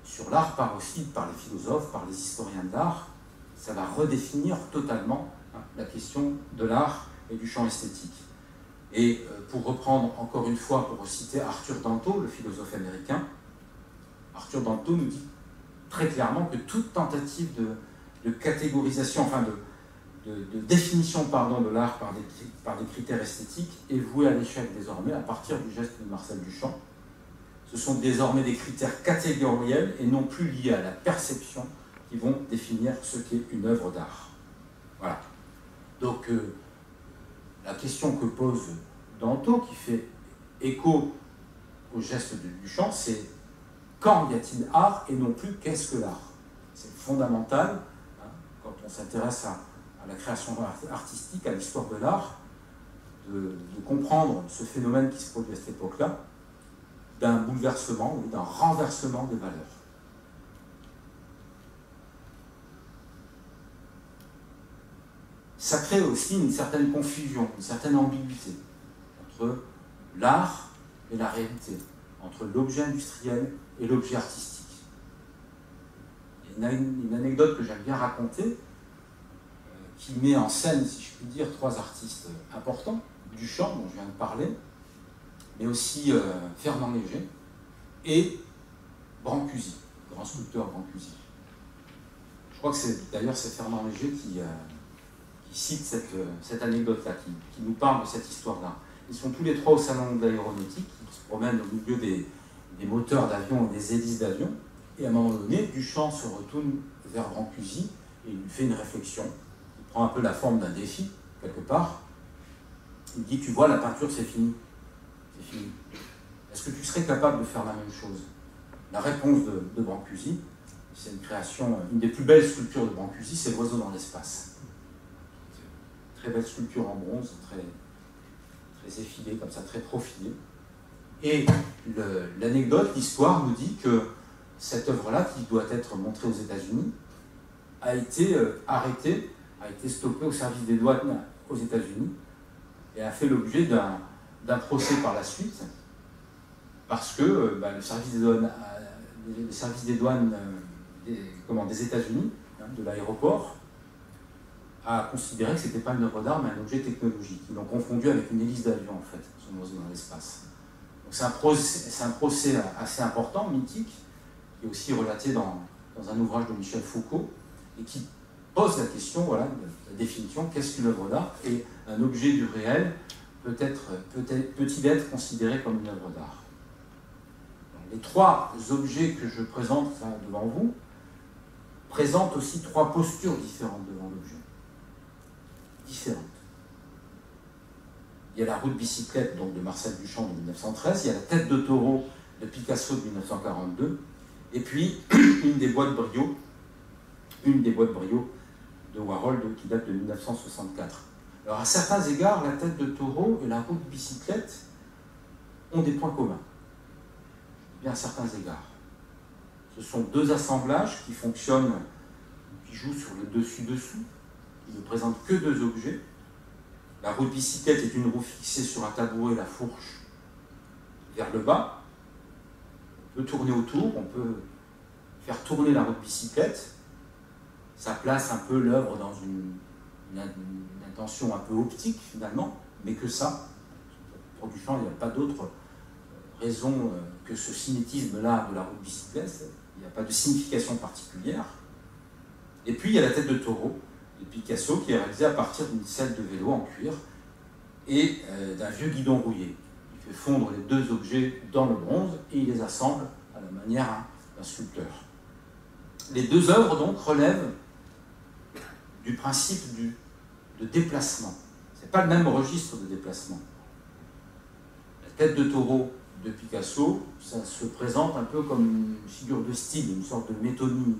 sur l'art par les philosophes, par les historiens de l'art. Ça va redéfinir totalement la question de l'art et du champ esthétique. Et pour reprendre encore une fois, pour citer Arthur Danto, le philosophe américain, Arthur Danto nous dit très clairement que toute tentative de catégorisation, enfin de définition de l'art par des critères esthétiques est vouée à l'échec désormais à partir du geste de Marcel Duchamp. Ce sont désormais des critères catégoriels et non plus liés à la perception qui vont définir ce qu'est une œuvre d'art. Voilà. Donc, la question que pose Danto, qui fait écho au geste de Duchamp, c'est quand y a-t-il art et non plus qu'est-ce que l'art? C'est fondamental, quand on s'intéresse à la création artistique, à l'histoire de l'art, de comprendre ce phénomène qui se produit à cette époque-là, d'un bouleversement ou d'un renversement des valeurs. Ça crée aussi une certaine confusion, une certaine ambiguïté entre l'art et la réalité, entre l'objet industriel et l'objet artistique. Il y a une anecdote que j'aime bien raconter, qui met en scène, si je puis dire, trois artistes importants, Duchamp, dont je viens de parler, mais aussi Fernand Léger, et Brancusi, grand sculpteur Brancusi. Je crois que c'est Fernand Léger qui cite cette anecdote-là, qui nous parle de cette histoire-là. Ils sont tous les trois au salon de l'aéronautique, ils se promènent au milieu des des moteurs d'avion et des hélices d'avion. Et à un moment donné, Duchamp se retourne vers Brancusi et il lui fait une réflexion qui prend un peu la forme d'un défi, quelque part. Il dit, tu vois, la peinture, c'est fini. C'est fini. Est-ce que tu serais capable de faire la même chose? La réponse de Brancusi, c'est une création, une des plus belles sculptures de Brancusi, c'est l'oiseau dans l'espace. Très belle sculpture en bronze, très effilée, comme ça, très profilée. Et l'anecdote, l'histoire nous dit que cette œuvre-là, qui doit être montrée aux États-Unis, a été arrêtée, a été stoppée au service des douanes aux États-Unis et a fait l'objet d'un procès par la suite, parce que le service des douanes des États-Unis, de l'aéroport, a considéré que ce n'était pas une œuvre d'art, mais un objet technologique. Ils l'ont confondu avec une hélice d'avion, en fait, son oiseau dans l'espace. Donc c'est un procès assez important, mythique, qui est aussi relaté dans un ouvrage de Michel Foucault, et qui pose la question, voilà, de la définition, qu'est-ce qu'une œuvre d'art? Et un objet du réel peut-il être considéré comme une œuvre d'art? Les trois objets que je présente devant vous présentent aussi trois postures différentes devant l'objet. Différentes. Il y a la roue de bicyclette donc, de Marcel Duchamp de 1913, il y a la tête de taureau de Picasso de 1942, et puis une des boîtes Briot de Warhol qui date de 1964. Alors à certains égards, la tête de taureau et la roue de bicyclette ont des points communs. Bien à certains égards. Ce sont deux assemblages qui fonctionnent, qui jouent sur le dessus-dessous, qui ne présentent que deux objets. La roue de bicyclette est une roue fixée sur un tabouret, la fourche vers le bas. On peut tourner autour, on peut faire tourner la roue de bicyclette. Ça place un peu l'œuvre dans une intention un peu optique finalement, mais que ça. Pour Duchamp, il n'y a pas d'autre raison que ce cinétisme-là de la roue de bicyclette. Il n'y a pas de signification particulière. Et puis il y a la tête de taureau de Picasso qui est réalisée à partir d'une selle de vélo en cuir et d'un vieux guidon rouillé. Il fait fondre les deux objets dans le bronze et il les assemble à la manière d'un sculpteur. Les deux œuvres donc relèvent du principe de déplacement. Ce n'est pas le même registre de déplacement. La tête de taureau de Picasso, ça se présente un peu comme une figure de style, une sorte de métonymie.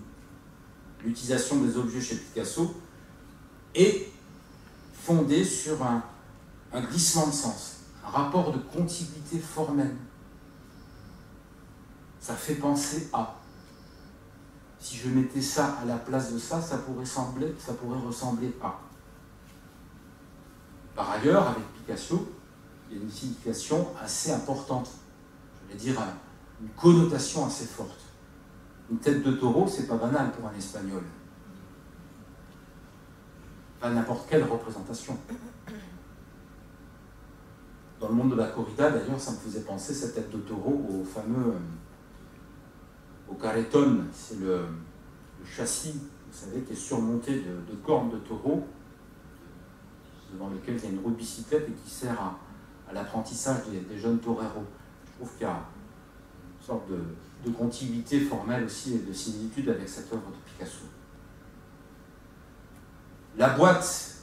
L'utilisation des objets chez Picasso est fondée sur un glissement de sens, un rapport de contiguïté formelle. Ça fait penser à. Si je mettais ça à la place de ça, ça pourrait ressembler à. Par ailleurs, avec Picasso, il y a une signification assez importante. Je vais dire une connotation assez forte. Une tête de taureau, c'est pas banal pour un Espagnol. Pas n'importe quelle représentation. Dans le monde de la corrida, d'ailleurs, ça me faisait penser, cette tête de taureau, au fameux au carretón. C'est le châssis, vous savez, qui est surmonté de cornes de taureau, devant lequel il y a une roue de bicyclette et qui sert à l'apprentissage des jeunes toreros. Je trouve qu'il y a une sorte de contiguïté formelle aussi et de similitude avec cette œuvre de Picasso. La boîte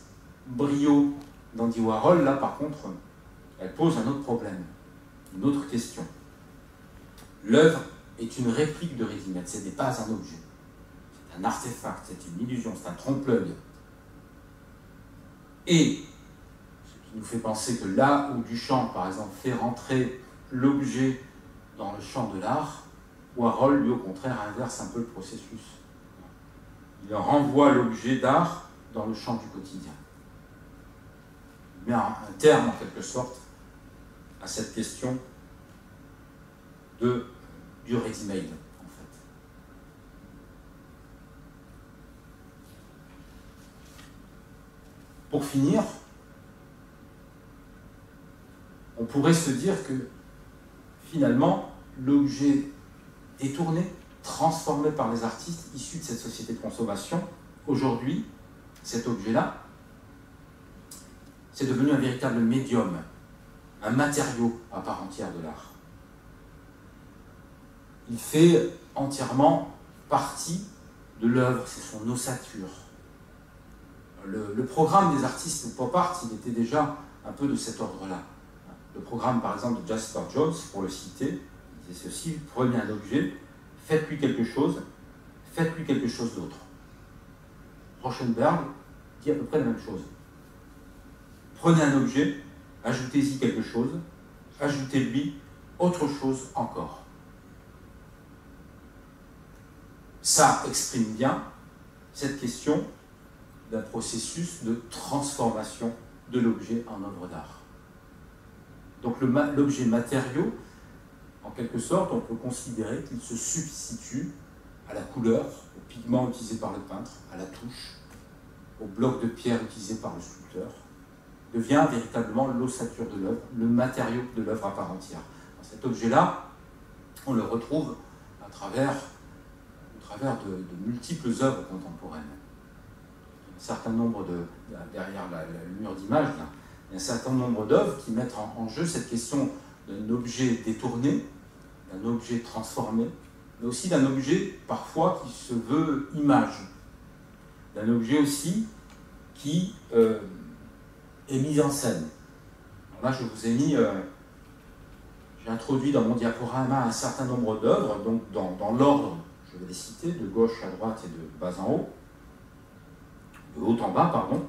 Briot d'Andy Warhol, là par contre, elle pose un autre problème, une autre question. L'œuvre est une réplique de Ready-Made, ce n'est pas un objet. C'est un artefact, c'est une illusion, c'est un trompe-l'œil. Et ce qui nous fait penser que là où Duchamp, par exemple, fait rentrer l'objet dans le champ de l'art, Warhol, lui, au contraire, inverse un peu le processus. Il renvoie l'objet d'art dans le champ du quotidien. Il met un terme, en quelque sorte, à cette question du ready-made, en fait. Pour finir, on pourrait se dire que, finalement, l'objet détourné, transformé par les artistes issus de cette société de consommation, aujourd'hui, cet objet-là, c'est devenu un véritable médium, un matériau à part entière de l'art. il fait entièrement partie de l'œuvre, c'est son ossature. Le programme des artistes pop art, il était déjà un peu de cet ordre-là. Le programme, par exemple, de Jasper Johns, pour le citer, il disait ceci: prenez un objet, faites-lui quelque chose d'autre. Rauschenberg dit à peu près la même chose. Prenez un objet, ajoutez-y quelque chose, ajoutez-lui autre chose encore. Ça exprime bien cette question d'un processus de transformation de l'objet en œuvre d'art. Donc l'objet matériau, en quelque sorte, on peut considérer qu'il se substitue à la couleur, au pigment utilisé par le peintre, à la touche, au bloc de pierre utilisé par le sculpteur, devient véritablement l'ossature de l'œuvre, le matériau de l'œuvre à part entière. Cet objet-là, on le retrouve à travers de multiples œuvres contemporaines. Un certain nombre derrière le mur d'image, il y a un certain nombre d'œuvres qui mettent en jeu cette question d'un objet détourné, d'un objet transformé, mais aussi d'un objet parfois qui se veut image, d'un objet aussi qui est mis en scène. Alors là, je vous ai mis, j'ai introduit dans mon diaporama un certain nombre d'œuvres, donc dans l'ordre, je vais les citer, de gauche à droite et de bas en haut, de haut en bas, pardon.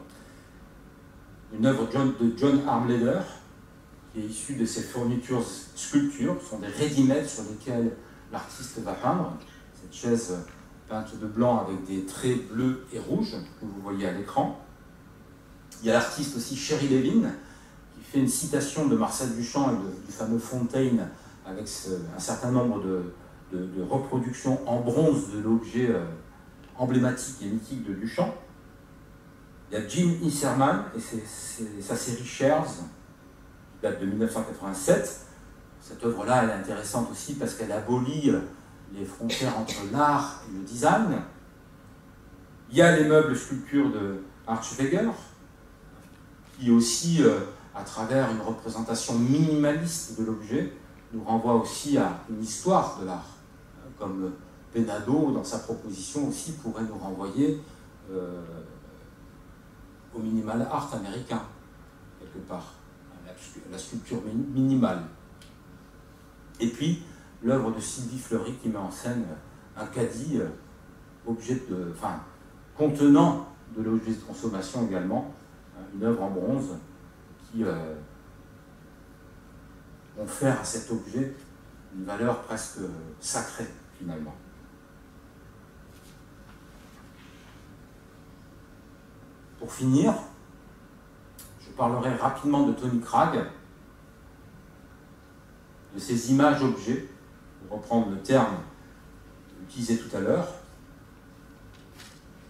Une œuvre de John Armleder, qui est issue de ses fournitures sculptures, ce sont des ready-made sur lesquels l'artiste va peindre. Cette chaise peinte de blanc avec des traits bleus et rouges, que vous voyez à l'écran. Il y a l'artiste aussi Sherry Levin, qui fait une citation de Marcel Duchamp et du fameux Fontaine, avec un certain nombre de reproductions en bronze de l'objet emblématique et mythique de Duchamp. Il y a Jim Isserman et sa série Shares, qui date de 1987. Cette œuvre-là, elle est intéressante aussi parce qu'elle abolit les frontières entre l'art et le design. Il y a les meubles sculptures de Archweger, qui aussi, à travers une représentation minimaliste de l'objet, nous renvoie aussi à une histoire de l'art. Comme Penado, dans sa proposition aussi, pourrait nous renvoyer au minimal art américain, quelque part, la sculpture minimale. Et puis, l'œuvre de Sylvie Fleury qui met en scène un caddie, contenant de l'objet de consommation également, une œuvre en bronze qui confère à cet objet une valeur presque sacrée, finalement. Pour finir, je parlerai rapidement de Tony Cragg, de ces images-objets, pour reprendre le terme utilisé tout à l'heure.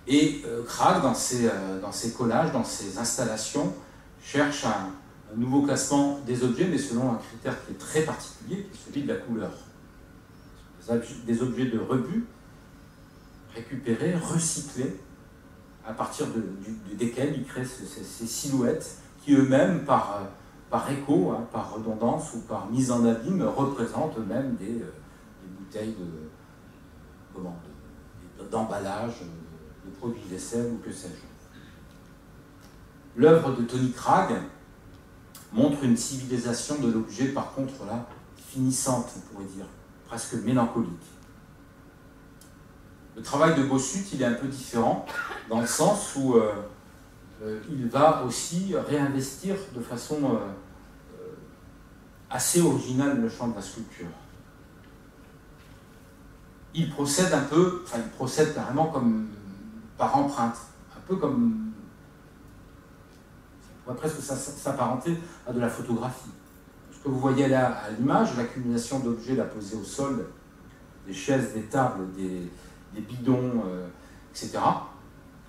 Et Cragg, dans ses collages, dans ses installations, cherche un nouveau classement des objets, mais selon un critère qui est très particulier, qui est celui de la couleur. Des objets de rebut, récupérés, recyclés, à partir desquels il crée ces silhouettes qui eux-mêmes, par écho, par redondance ou par mise en abîme, représentent eux-mêmes des bouteilles d'emballage, de produits de vaisselle ou que sais-je. L'œuvre de Tony Cragg montre une civilisation de l'objet, par contre, là, finissante, on pourrait dire, presque mélancolique. Le travail de Bossut, il est un peu différent, dans le sens où il va aussi réinvestir de façon assez originale le champ de la sculpture. Il procède carrément comme par empreinte, un peu comme, on pourrait presque s'apparenter à de la photographie. Ce que vous voyez là à l'image, l'accumulation d'objets là posés au sol, des chaises, des tables, des bidons, etc.,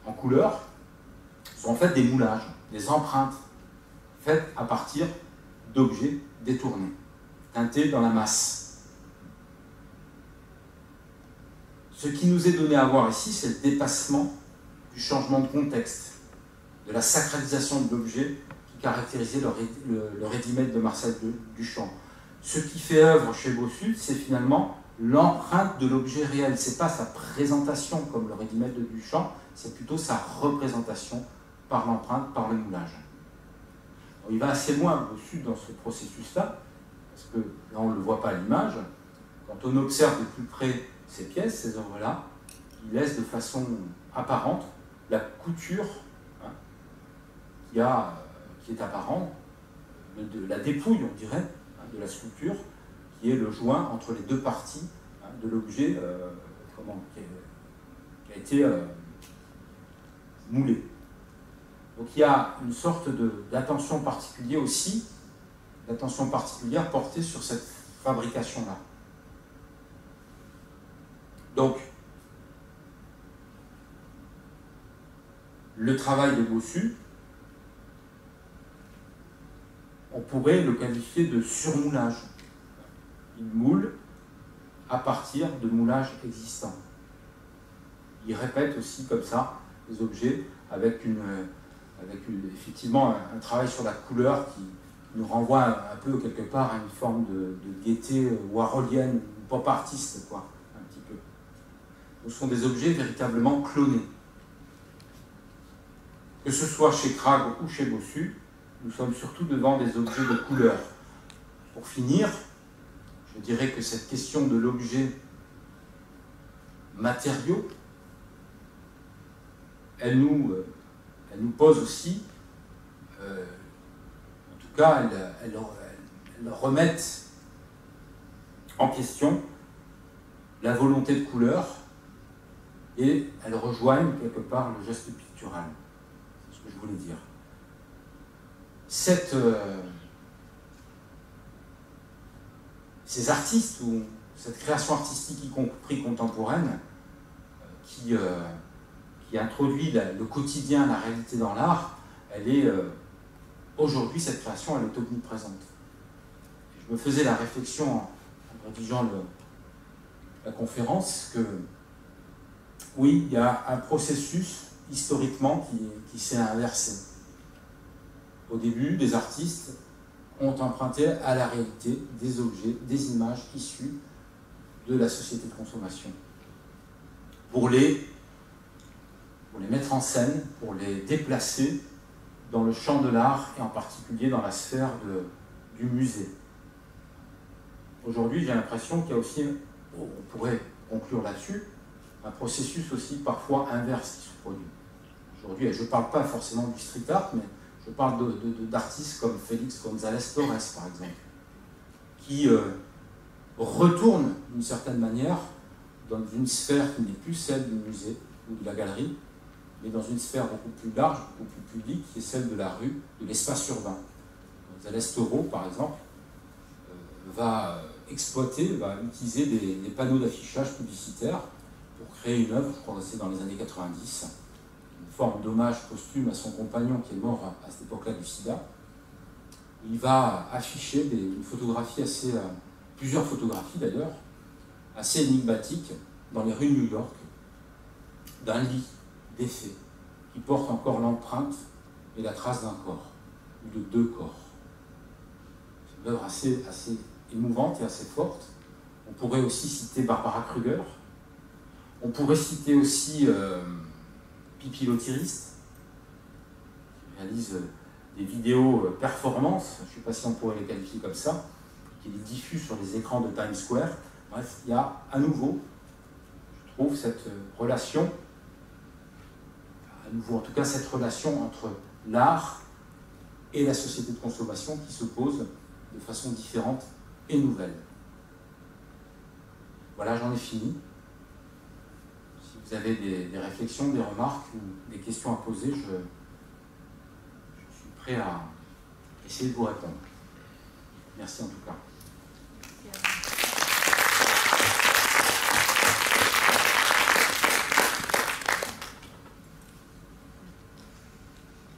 en couleur, sont en fait des moulages, des empreintes faites à partir d'objets détournés, teintés dans la masse. Ce qui nous est donné à voir ici, c'est le dépassement du changement de contexte, de la sacralisation de l'objet qui caractérisait le ready-made de Marcel Duchamp. Ce qui fait œuvre chez Bossut, c'est finalement l'empreinte de l'objet réel. Ce n'est pas sa présentation, comme le ready-made de Duchamp, c'est plutôt sa représentation par l'empreinte, par le moulage. Alors, il va assez loin au sud dans ce processus-là, parce que là, on ne le voit pas à l'image. Quand on observe de plus près ces pièces, ces œuvres-là, il laisse de façon apparente la couture hein, qui est apparente, de la dépouille, on dirait, hein, de la sculpture, qui est le joint entre les deux parties hein, de l'objet qui a été moulé. Donc il y a une sorte d'attention particulière aussi, d'attention particulière portée sur cette fabrication-là. Donc, le travail de Bossu, on pourrait le qualifier de surmoulage. Il moule à partir de moulages existants. Il répète aussi comme ça les objets avec effectivement un travail sur la couleur qui nous renvoie un peu quelque part à une forme de gaieté warholienne, ou pop artiste, quoi, un petit peu. Ce sont des objets véritablement clonés. Que ce soit chez Cragg ou chez Bossu, nous sommes surtout devant des objets de couleur. Pour finir, je dirais que cette question de l'objet matériau, elle nous pose aussi, en tout cas, elle remet en question la volonté de couleur et elle rejoigne quelque part le geste pictural. C'est ce que je voulais dire. Ces artistes, ou cette création artistique, y compris contemporaine, qui introduit le quotidien, la réalité dans l'art, elle est aujourd'hui, cette création, elle est omniprésente. Et je me faisais la réflexion en rédigeant la conférence que oui, il y a un processus historiquement qui s'est inversé. Au début, des artistes ont emprunté à la réalité des objets, des images issues de la société de consommation. Pour les mettre en scène, pour les déplacer dans le champ de l'art et en particulier dans la sphère du musée. Aujourd'hui, j'ai l'impression qu'il y a aussi, on pourrait conclure là-dessus, un processus aussi parfois inverse qui se produit. Aujourd'hui, je ne parle pas forcément du street art, mais je parle d'artistes comme Félix González Torres, par exemple, qui retournent d'une certaine manière dans une sphère qui n'est plus celle du musée ou de la galerie, mais dans une sphère beaucoup plus large, beaucoup plus publique, qui est celle de la rue, de l'espace urbain. González Toro, par exemple, va utiliser des panneaux d'affichage publicitaire pour créer une œuvre, je crois que c'est dans les années 90, une forme d'hommage posthume à son compagnon qui est mort à cette époque-là du sida. Il va afficher une photographie plusieurs photographies d'ailleurs, assez énigmatiques, dans les rues de New York, d'un lit défait, qui porte encore l'empreinte et la trace d'un corps, ou de deux corps. C'est une œuvre assez émouvante et assez forte. On pourrait aussi citer Barbara Kruger. On pourrait citer aussi Pipi Lotiriste, qui réalise des vidéos performances, je ne sais pas si on pourrait les qualifier comme ça, qui les diffuse sur les écrans de Times Square. Bref, il y a à nouveau, je trouve, cette relation, en tout cas cette relation entre l'art et la société de consommation qui se pose de façon différente et nouvelle. Voilà, j'en ai fini. Si vous avez des réflexions, des remarques ou des questions à poser, je suis prêt à essayer de vous répondre. Merci en tout cas.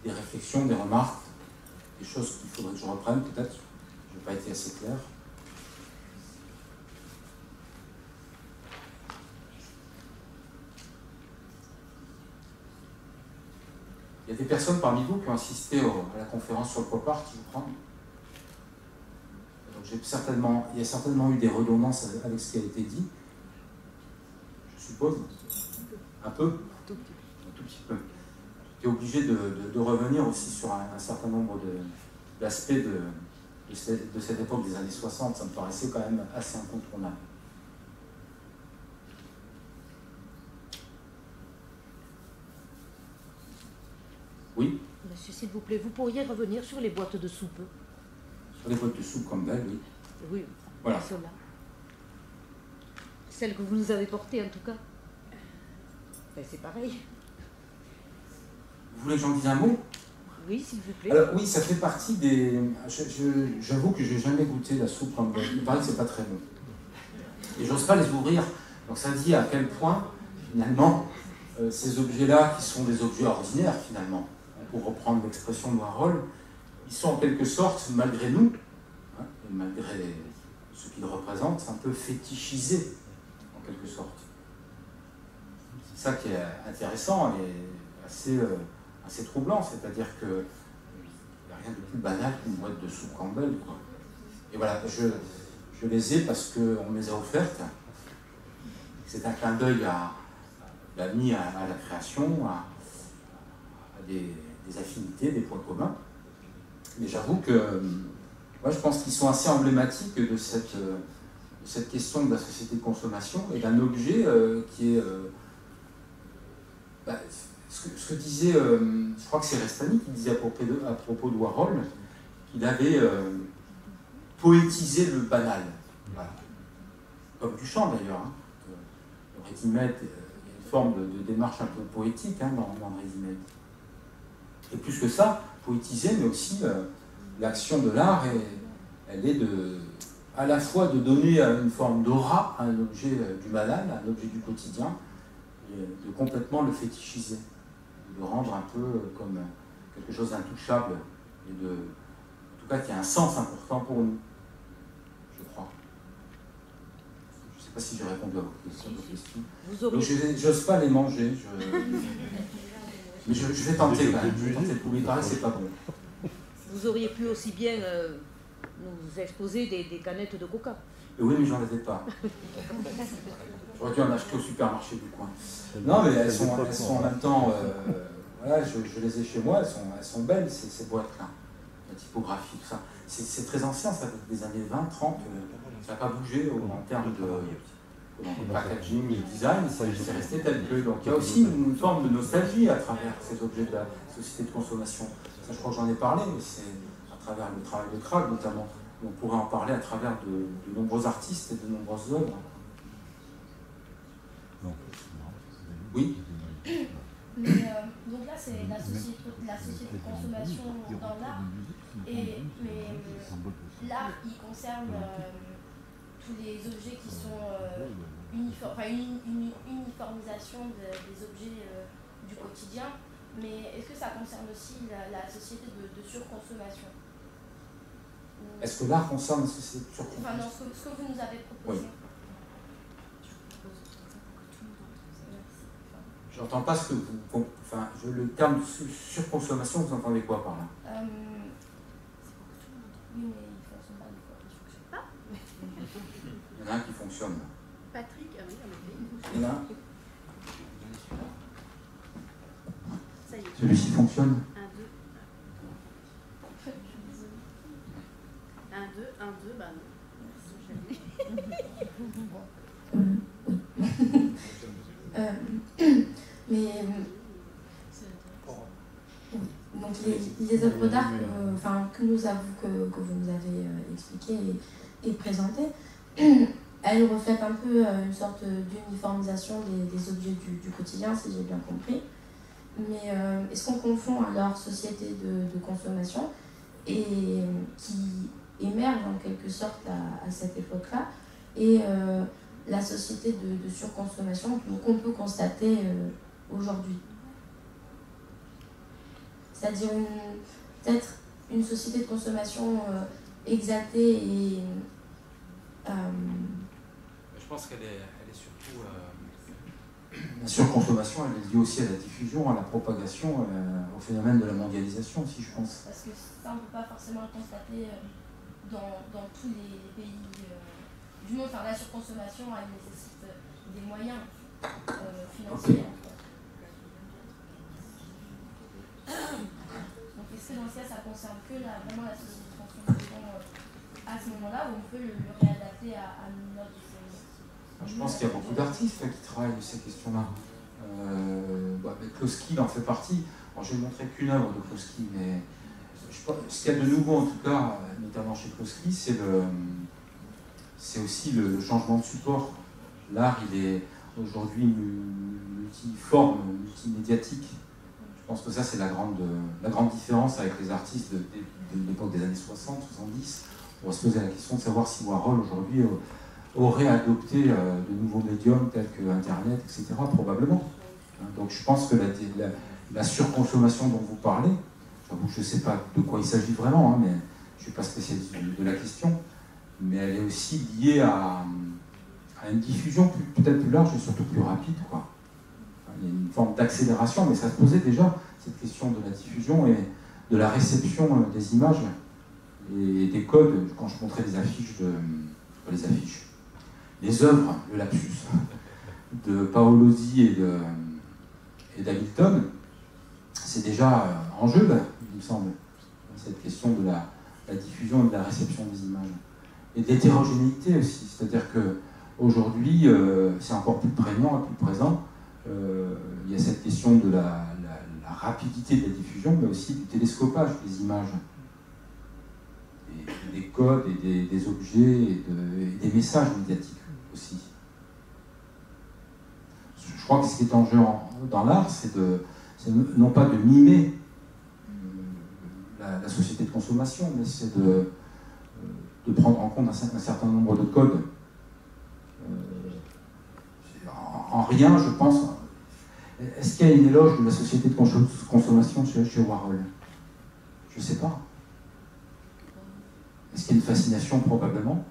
Des réflexions, des remarques, des choses qu'il faudrait que je reprenne peut-être. Je n'ai pas été assez clair. Il y a des personnes parmi vous qui ont assisté à la conférence sur le pop art, je crois. Donc il y a certainement eu des redondances avec ce qui a été dit, je suppose, un peu, un tout petit peu. J'étais obligé de revenir aussi sur un certain nombre d'aspects de cette époque des années 60, ça me paraissait quand même assez incontournable. Oui. Monsieur, s'il vous plaît, vous pourriez revenir sur les boîtes de soupe? Sur les boîtes de soupe Campbell, oui. Oui, voilà. Celle-là. Celle que vous nous avez portée, en tout cas. Ben, c'est pareil. Vous voulez que j'en dise un mot? Oui, s'il vous plaît. Alors oui, ça fait partie des... J'avoue que je n'ai jamais goûté la soupe Campbell. Il paraît que c'est pas très bon. Et j'ose pas les ouvrir. Donc ça dit à quel point, finalement, ces objets-là, qui sont des objets ordinaires, finalement, pour reprendre l'expression de Warhol, ils sont en quelque sorte, malgré nous, hein, et malgré ce qu'ils représentent, un peu fétichisés, en quelque sorte. C'est ça qui est intéressant et assez troublant, c'est-à-dire qu'il n'y a rien de plus banal qu'une boîte de soupe Campbell, quoi. Et voilà, je les ai parce qu'on me les a offertes. C'est un clin d'œil à la création, à des affinités, des points communs. Mais j'avoue que moi, je pense qu'ils sont assez emblématiques de cette question de la société de consommation et d'un objet qui est... ce que disait, je crois que c'est Restani qui disait à propos de Warhol, qu'il avait poétisé le banal. Voilà. Comme Duchamp d'ailleurs. Hein. Le ready-made, il y a une forme de démarche un peu poétique hein, dans le ready-made. Et plus que ça, poétiser, mais aussi l'action de l'art, elle est à la fois de donner une forme d'aura à un objet du banal, à un objet du quotidien, et de complètement le fétichiser, de le rendre un peu comme quelque chose d'intouchable, et en tout cas qui a un sens important pour nous, je crois. Je ne sais pas si j'ai répondu à vos questions. Donc je n'ose pas les manger. Mais je vais tenter quand même. Je vais tenter le poulet, il paraît que c'est pas bon. Vous auriez pu aussi bien nous exposer des canettes de coca. Oui, mais j'en avais pas. J'aurais dû en acheter au supermarché du coin. Non, mais elles sont en même temps... voilà, je les ai chez moi, elles sont belles, ces boîtes-là. La typographie, tout ça. C'est très ancien, ça fait des années 20, 30. Ça n'a pas bougé en termes de packaging et design, c'est resté tel que. Donc il y a aussi une forme de nostalgie à travers ces objets de la société de consommation. Ça, je crois que j'en ai parlé, mais c'est à travers le travail de Krag notamment. On pourrait en parler à travers de nombreux artistes et de nombreuses œuvres. Oui. Mais donc là, c'est la société de consommation dans l'art. Mais l'art, il concerne tous les objets qui sont une uniformisation des objets du quotidien. Mais est-ce que ça concerne aussi la société de surconsommation? Est-ce que l'art concerne la société de surconsommation? Enfin, non, ce que vous nous avez proposé. Oui. J'entends pas ce que vous... Enfin, le terme de surconsommation, vous entendez quoi par là? Oui, mais il ne fonctionne pas des fois. Il ne fonctionne pas. Il y en a un qui fonctionne. Patrick, ah oui, il y en a un. Ça y est. Celui-ci fonctionne. 1, 2, 1, 2, bah non. Mais donc les œuvres d'art que vous nous avez expliquées et présentées, elles reflètent un peu une sorte d'uniformisation des objets du quotidien, si j'ai bien compris. Mais est-ce qu'on confond alors société de consommation et qui émerge en quelque sorte à cette époque-là et la société de surconsommation qu'on peut constater aujourd'hui? C'est-à-dire peut-être une société de consommation exaltée et... Je pense qu'elle est surtout... La surconsommation, elle est liée aussi à la diffusion, à la propagation, au phénomène de la mondialisation aussi, je pense. Parce que ça, on ne peut pas forcément le constater dans tous les pays du monde. Enfin, la surconsommation, elle nécessite des moyens financiers. Donc est-ce que dans ce cas, ça concerne que vraiment la société de consommation à ce moment-là, où on peut le réadapter à notre... Je pense qu'il y a beaucoup d'artistes qui travaillent ces questions-là. Klossky en fait partie. Alors, je ne montrerai qu'une œuvre de Klossky, mais ce qu'il y a de nouveau, en tout cas, notamment chez Klossky, c'est aussi le changement de support. L'art, il est aujourd'hui multiforme, multimédiatique. Je pense que ça, c'est la grande différence avec les artistes de l'époque des années 60, 70. On va se poser la question de savoir si Warhol, aujourd'hui, aurait adopté de nouveaux médiums tels que Internet, etc., probablement. Donc je pense que la surconsommation dont vous parlez, j'avoue que je ne sais pas de quoi il s'agit vraiment, mais je ne suis pas spécialiste de la question, mais elle est aussi liée à une diffusion peut-être plus large et surtout plus rapide, quoi. Il y a une forme d'accélération, mais ça se posait déjà, cette question de la diffusion et de la réception des images et des codes. Quand je montrais les œuvres, le lapsus, de Paolozzi et d'Hamilton, c'est déjà en jeu, il me semble, cette question de la diffusion et de la réception des images. Et de l'hétérogénéité aussi, c'est-à-dire qu'aujourd'hui, c'est encore plus prégnant et plus présent. Il y a cette question de la rapidité de la diffusion, mais aussi du télescopage des images, des codes et des objets et des messages médiatiques aussi. Je crois que ce qui est en jeu dans l'art, c'est non pas de mimer la société de consommation, mais c'est de prendre en compte un certain nombre de codes. En rien, je pense. Est-ce qu'il y a une éloge de la société de consommation chez Warhol? Je ne sais pas. Est-ce qu'il y a une fascination? Probablement.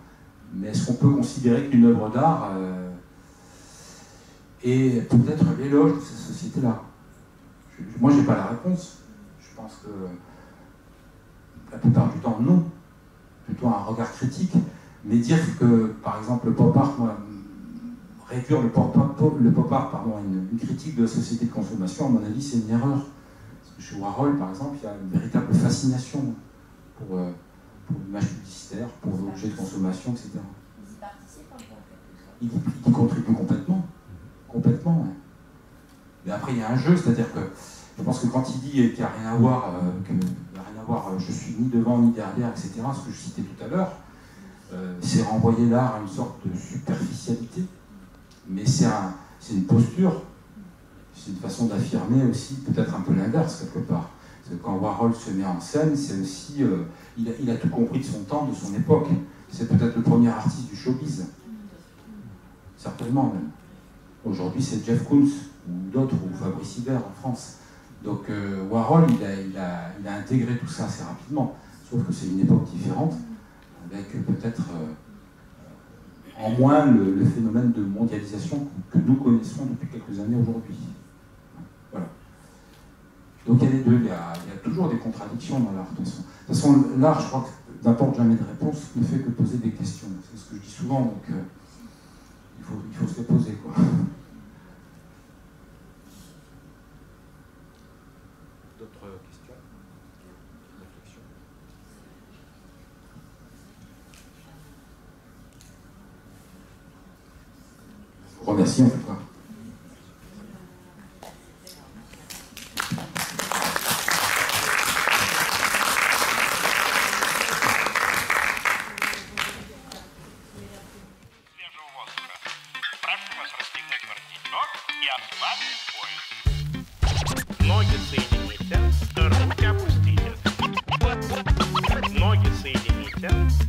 Mais est-ce qu'on peut considérer qu'une œuvre d'art est peut-être l'éloge de cette société-là? Moi, je n'ai pas la réponse. Je pense que la plupart du temps, non. Plutôt un regard critique. Mais dire que, par exemple, le pop art, réduire le pop art à une critique de la société de consommation, à mon avis, c'est une erreur. Parce que chez Warhol, par exemple, il y a une véritable fascination pour l'image publicitaire, pour l'objet de consommation, etc. Ils y participent un peu, en fait. Il y contribue complètement. Complètement, ouais. Mais après, il y a un jeu, c'est-à-dire que je pense que quand il dit qu'il n'y a rien à voir, je suis ni devant ni derrière, etc., ce que je citais tout à l'heure, c'est renvoyer l'art à une sorte de superficialité. Mais c'est une posture, c'est une façon d'affirmer aussi peut-être un peu l'inverse quelque part. Parce que quand Warhol se met en scène, c'est aussi, il a tout compris de son temps, de son époque. C'est peut-être le premier artiste du showbiz, certainement même. Aujourd'hui, c'est Jeff Koons ou d'autres, ou Fabrice Hibert en France. Donc Warhol, il a intégré tout ça assez rapidement. Sauf que c'est une époque différente, avec peut-être en moins le phénomène de mondialisation que nous connaissons depuis quelques années aujourd'hui. Voilà. Donc il y a les deux, il y a toujours des contradictions dans l'art. De toute façon, l'art, je crois que n'apporte jamais de réponse, ne fait que poser des questions. C'est ce que je dis souvent, donc il faut se les poser, quoi. D'autres questions? Je vous remercie en tout cas. Ноги соедините, руки опустите. Ноги соедините.